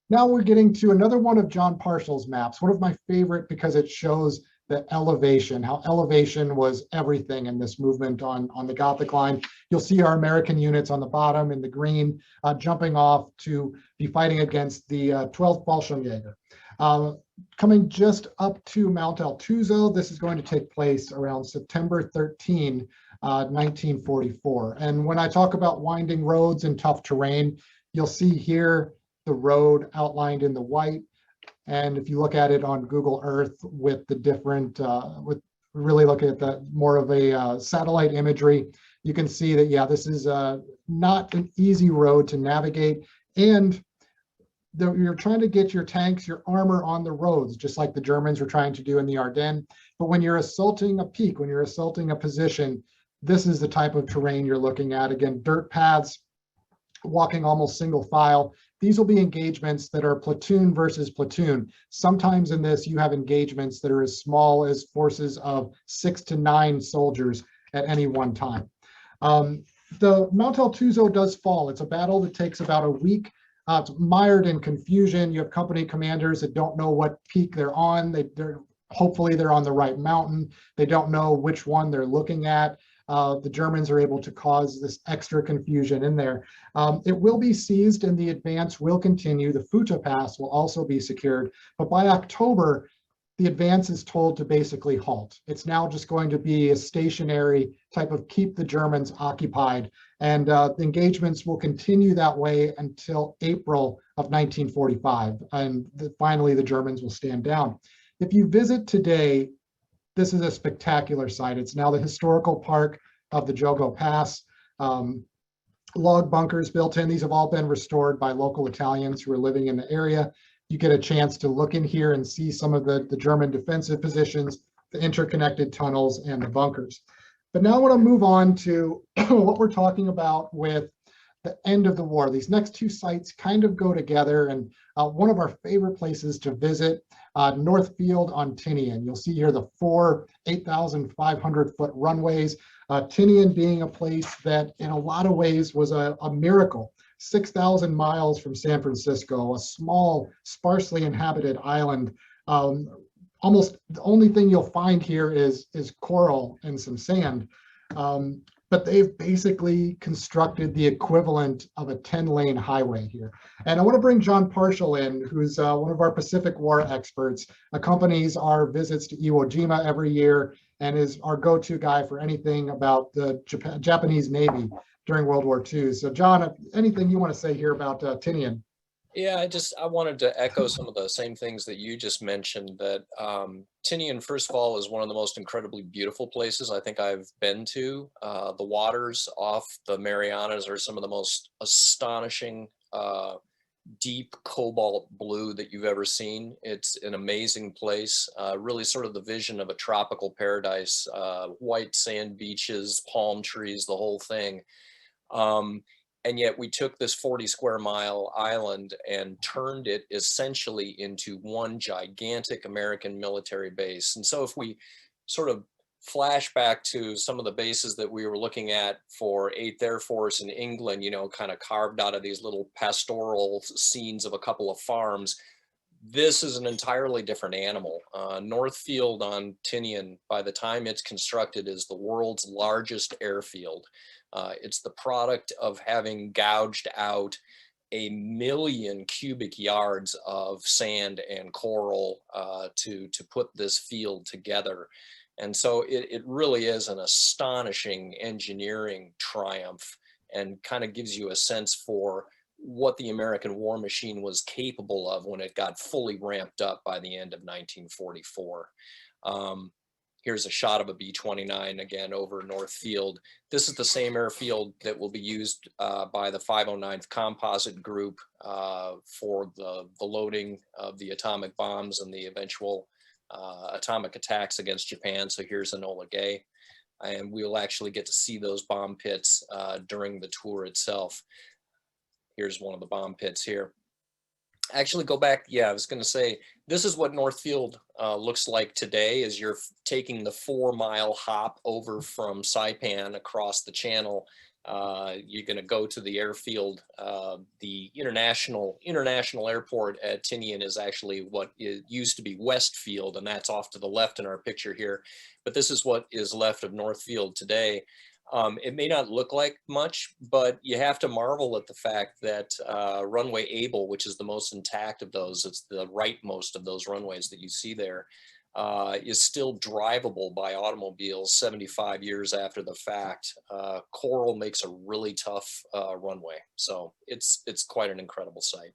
Now we're getting to another one of John Parshall's maps, one of my favorite because it shows the elevation, how elevation was everything in this movement on the Gothic line. You'll see our American units on the bottom in the green, jumping off to be fighting against the 12th Fallschirmjäger. Coming just up to Mount Altuzzo, this is going to take place around September 13, 1944. And when I talk about winding roads and tough terrain, you'll see here the road outlined in the white. And if you look at it on Google Earth with the different, with really looking at the more of a satellite imagery, you can see that, yeah, this is not an easy road to navigate. And you're trying to get your tanks, your armor on the roads, just like the Germans were trying to do in the Ardennes. But when you're assaulting a peak, when you're assaulting a position, this is the type of terrain you're looking at. Again, dirt paths, walking almost single file. These will be engagements that are platoon versus platoon. Sometimes in this, you have engagements that are as small as forces of 6 to 9 soldiers at any one time. The Mount Altuzo does fall. It's a battle that takes about a week. It's mired in confusion. You have company commanders that don't know what peak they're on. Hopefully they're on the right mountain. They don't know which one they're looking at. The Germans are able to cause this extra confusion in there. It will be seized and the advance will continue. The Futa Pass will also be secured. But by October, the advance is told to basically halt. It's now just going to be a stationary type of keep the Germans occupied. And the engagements will continue that way until April of 1945. And finally, the Germans will stand down. If you visit today, this is a spectacular site. It's now the historical park of the Jogo Pass. Log bunkers built in. These have all been restored by local Italians who are living in the area. You get a chance to look in here and see some of the German defensive positions, the interconnected tunnels, and the bunkers. But now I want to move on to what we're talking about with the end of the war. These next two sites kind of go together, and one of our favorite places to visit, Northfield on Tinney. And you'll see here the 4 8,500-foot runways. Tinney being a place that in a lot of ways was a miracle. 6,000 miles from San Francisco, a small, sparsely inhabited island. Almost the only thing you'll find here is coral and some sand. But they've basically constructed the equivalent of a 10-lane highway here. And I want to bring John Parshall in, who's one of our Pacific War experts, accompanies our visits to Iwo Jima every year, and is our go-to guy for anything about the Japanese Navy during World War II. So John, anything you want to say here about Tinian? Yeah, I wanted to echo some of the same things that you just mentioned, that Tinian, first of all, is one of the most incredibly beautiful places I think I've been to. The waters off the Marianas are some of the most astonishing, deep cobalt blue that you've ever seen. It's an amazing place, really sort of the vision of a tropical paradise, white sand beaches, palm trees, the whole thing. And yet we took this 40 square mile island and turned it essentially into one gigantic American military base. And so if we sort of flash back to some of the bases that we were looking at for 8th Air Force in England, you know, kind of carved out of these little pastoral scenes of a couple of farms, this is an entirely different animal. Northfield on Tinian, by the time it's constructed, is the world's largest airfield. It's the product of having gouged out 1 million cubic yards of sand and coral to put this field together. And so it really is an astonishing engineering triumph, and kind of gives you a sense for what the American war machine was capable of when it got fully ramped up by the end of 1944. Here's a shot of a B-29 again over Northfield. This is the same airfield that will be used by the 509th Composite Group for the loading of the atomic bombs and the eventual atomic attacks against Japan. So here's Enola Gay, and we'll actually get to see those bomb pits during the tour itself. Here's one of the bomb pits here. Actually, go back. Yeah, I was going to say, this is what Northfield looks like today as you're taking the 4-mile hop over from Saipan across the channel. You're going to go to the airfield. The international airport at Tinian is actually what used to be Westfield, and that's off to the left in our picture here. But this is what is left of Northfield today. It may not look like much, but you have to marvel at the fact that runway Able, which is the most intact of those, it's the rightmost of those runways that you see there, is still drivable by automobiles 75 years after the fact. Coral makes a really tough runway. So it's quite an incredible site.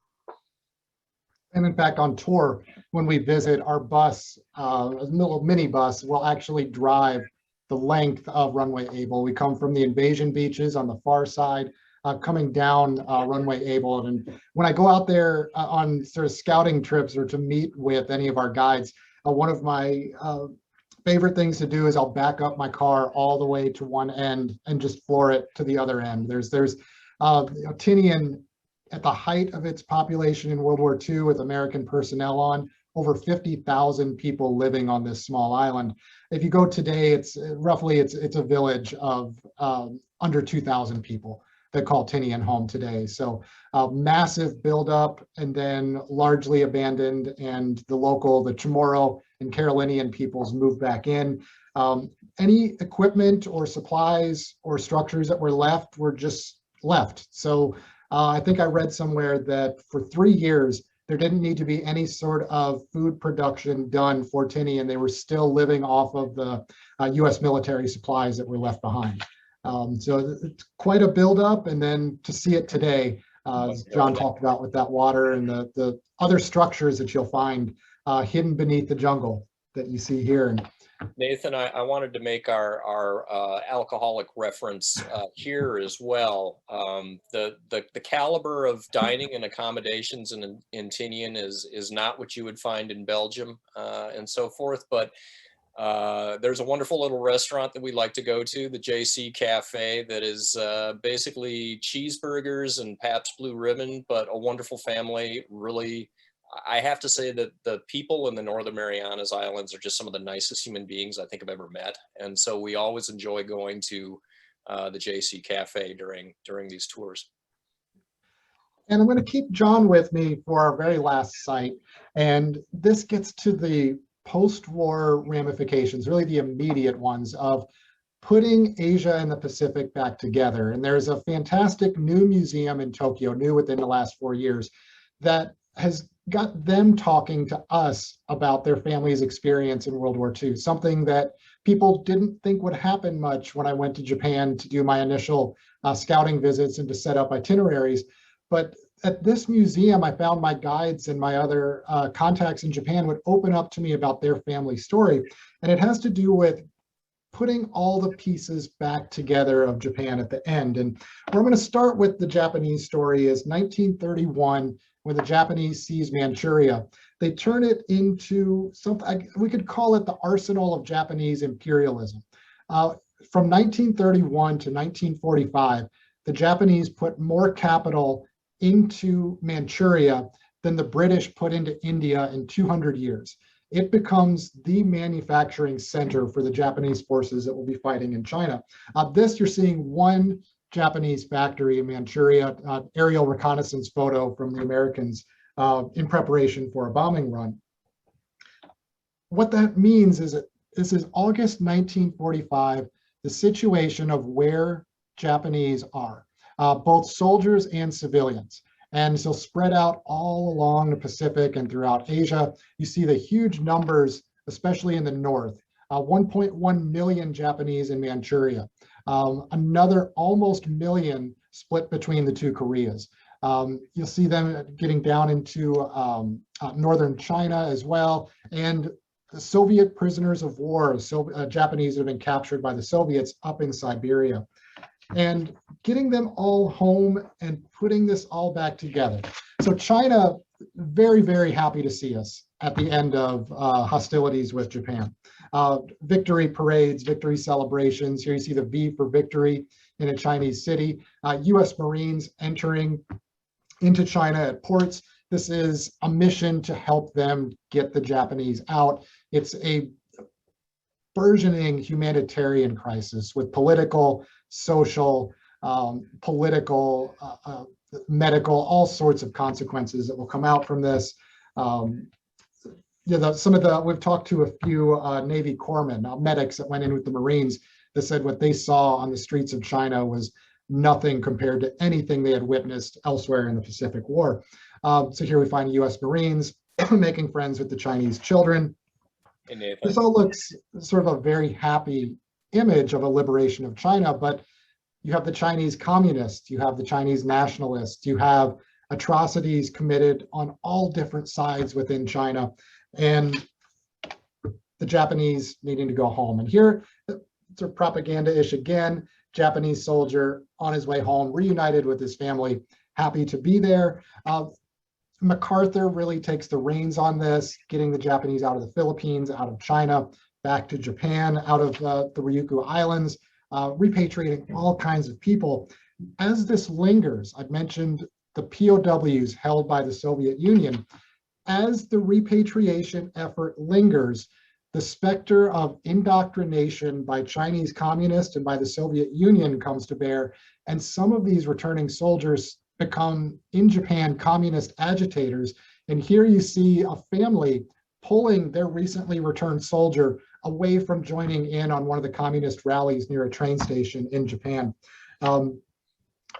And in fact, on tour, when we visit, our bus, a little mini bus, will actually drive the length of runway Able. We come from the invasion beaches on the far side, coming down runway Able. And when I go out there on sort of scouting trips or to meet with any of our guides, one of my favorite things to do is I'll back up my car all the way to one end and just floor it to the other end. There's Tinney, at the height of its population in World War II, with American personnel on, over 50,000 people living on this small island. If you go today, it's roughly it's a village of under 2,000 people that call Tinney home today. So massive buildup, and then largely abandoned, and the Chamorro and Carolinian peoples moved back in. Any equipment or supplies or structures that were left were just left. So I think I read somewhere that for 3 years, there didn't need to be any sort of food production done for Tinney, and they were still living off of the US military supplies that were left behind. So it's quite a buildup, and then to see it today, as John talked about with that water and the other structures that you'll find hidden beneath the jungle that you see here. And Nathan, I wanted to make our alcoholic reference here as well. The caliber of dining and accommodations in Tinian is not what you would find in Belgium and so forth, but there's a wonderful little restaurant that we like to go to, the JC Cafe, that is basically cheeseburgers and Pabst Blue Ribbon, but a wonderful family. Really, I have to say that the people in the Northern Marianas Islands are just some of the nicest human beings I think I've ever met. And so we always enjoy going to the JC Cafe during these tours. And I'm going to keep John with me for our very last site. And this gets to the post-war ramifications, really the immediate ones of putting Asia and the Pacific back together. And there's a fantastic new museum in Tokyo, new within the last 4 years, that has got them talking to us about their family's experience in World War II, something that people didn't think would happen much when I went to Japan to do my initial scouting visits and to set up itineraries. But at this museum, I found my guides and my other contacts in Japan would open up to me about their family story. And it has to do with putting all the pieces back together of Japan at the end. And where I'm going to start with the Japanese story is 1931, when the Japanese seize Manchuria. They turn it into something, we could call it the arsenal of Japanese imperialism. From 1931 to 1945, the Japanese put more capital into Manchuria than the British put into India in 200 years. It becomes the manufacturing center for the Japanese forces that will be fighting in China. This, you're seeing one Japanese factory in Manchuria, aerial reconnaissance photo from the Americans in preparation for a bombing run. What that means is that this is August 1945, the situation of where Japanese are, both soldiers and civilians. And so spread out all along the Pacific and throughout Asia, you see the huge numbers, especially in the north, 1.1 million Japanese in Manchuria, another almost million split between the two Koreas. You'll see them getting down into northern China as well, and the Soviet prisoners of war, Japanese that have been captured by the Soviets up in Siberia. And getting them all home and putting this all back together. So China, very, very happy to see us at the end of hostilities with Japan. Victory parades, victory celebrations. Here you see the V for victory in a Chinese city. US Marines entering into China at ports. This is a mission to help them get the Japanese out. It's a burgeoning humanitarian crisis with political, social, political, medical, all sorts of consequences that will come out from this. We've talked to a few Navy corpsmen, medics that went in with the Marines that said what they saw on the streets of China was nothing compared to anything they had witnessed elsewhere in the Pacific War. So here we find US Marines making friends with the Chinese children. This all looks sort of a very happy image of a liberation of China, but you have the Chinese communists, you have the Chinese nationalists, you have atrocities committed on all different sides within China, and the Japanese needing to go home. And here, it's propaganda-ish again, Japanese soldier on his way home, reunited with his family, happy to be there. MacArthur really takes the reins on this, getting the Japanese out of the Philippines, out of China, back to Japan out of the Ryukyu Islands, repatriating all kinds of people. As this lingers, I've mentioned the POWs held by the Soviet Union. As the repatriation effort lingers, the specter of indoctrination by Chinese communists and by the Soviet Union comes to bear, and some of these returning soldiers become, in Japan, communist agitators. And here you see a family pulling their recently returned soldier away from joining in on one of the communist rallies near a train station in Japan.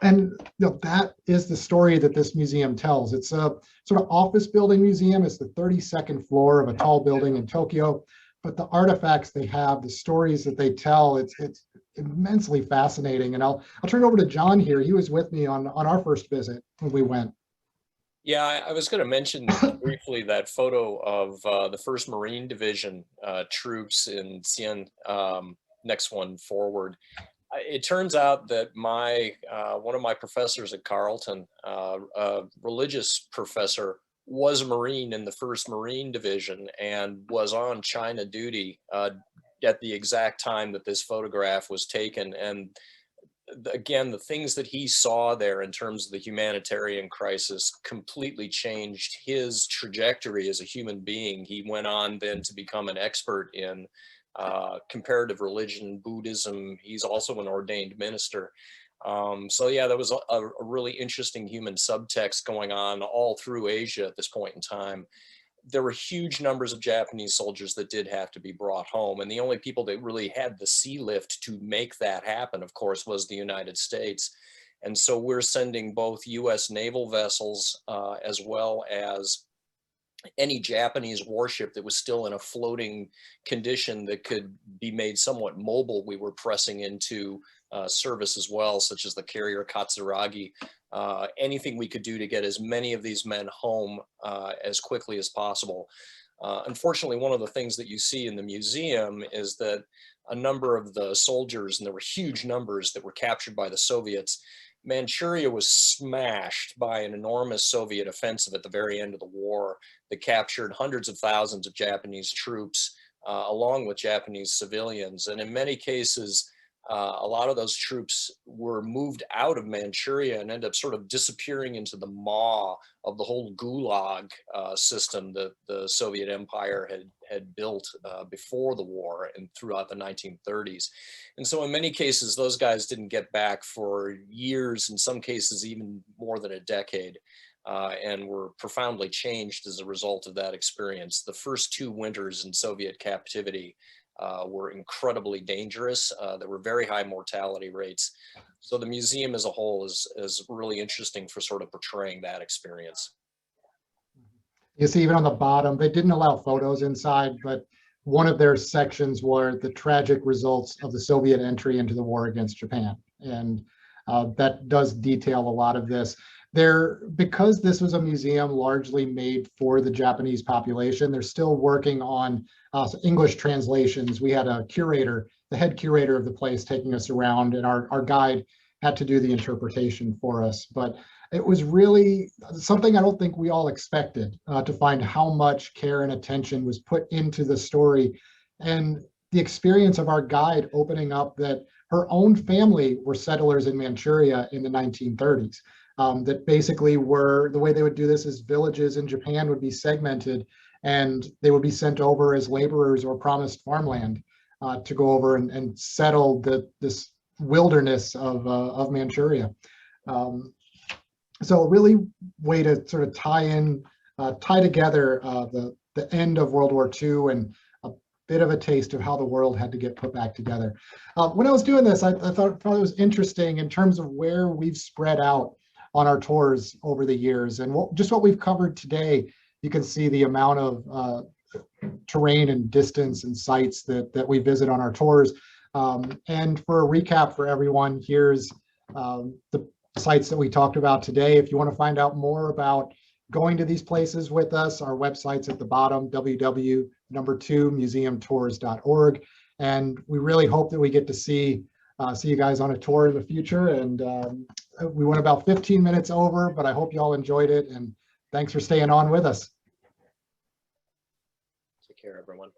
And that is the story that this museum tells. It's a sort of office building museum. It's the 32nd floor of a tall building in Tokyo, but the artifacts they have, the stories that they tell, it's immensely fascinating. And I'll turn it over to John here. He was with me on our first visit when we went. Yeah, I was going to mention briefly that photo of the 1st Marine Division troops in Xi'an, next one forward. It turns out that one of my professors at Carleton, a religious professor, was a Marine in the 1st Marine Division and was on China duty at the exact time that this photograph was taken. And again, the things that he saw there in terms of the humanitarian crisis completely changed his trajectory as a human being. He went on then to become an expert in comparative religion, Buddhism. He's also an ordained minister. So yeah, there was a really interesting human subtext going on all through Asia at this point in time. There were huge numbers of Japanese soldiers that did have to be brought home. And the only people that really had the sea lift to make that happen, of course, was the United States. And so we're sending both US naval vessels as well as any Japanese warship that was still in a floating condition that could be made somewhat mobile. We were pressing into service as well, such as the carrier Katsuragi. Anything we could do to get as many of these men home as quickly as possible. Unfortunately, one of the things that you see in the museum is that a number of the soldiers, and there were huge numbers that were captured by the Soviets, Manchuria was smashed by an enormous Soviet offensive at the very end of the war that captured hundreds of thousands of Japanese troops, along with Japanese civilians. And in many cases, a lot of those troops were moved out of Manchuria and ended up sort of disappearing into the maw of the whole gulag system that the Soviet Empire had built before the war and throughout the 1930s. And so in many cases, those guys didn't get back for years, in some cases even more than a decade, and were profoundly changed as a result of that experience. The first 2 winters in Soviet captivity were incredibly dangerous. There were very high mortality rates. So the museum as a whole is really interesting for sort of portraying that experience. You see, even on the bottom, they didn't allow photos inside, but one of their sections were the tragic results of the Soviet entry into the war against Japan. And that does detail a lot of this. Because this was a museum largely made for the Japanese population, they're still working on English translations. We had a curator, the head curator of the place, taking us around, and our guide had to do the interpretation for us. But it was really something I don't think we all expected, to find how much care and attention was put into the story. And the experience of our guide opening up that her own family were settlers in Manchuria in the 1930s. That basically the way they would do this is villages in Japan would be segmented and they would be sent over as laborers or promised farmland to go over and settle this wilderness of Manchuria. So a really way to sort of tie together the end of World War II and a bit of a taste of how the world had to get put back together. When I was doing this, I thought it was interesting in terms of where we've spread out on our tours over the years, and just what we've covered today. You can see the amount of terrain and distance and sites that we visit on our tours. And for a recap for everyone, here's the sites that we talked about today. If you want to find out more about going to these places with us, our website's at the bottom, www.museumtours.org. And we really hope that we get to see you guys on a tour in the future. And we went about 15 minutes over, but I hope you all enjoyed it. And thanks for staying on with us. Take care, everyone.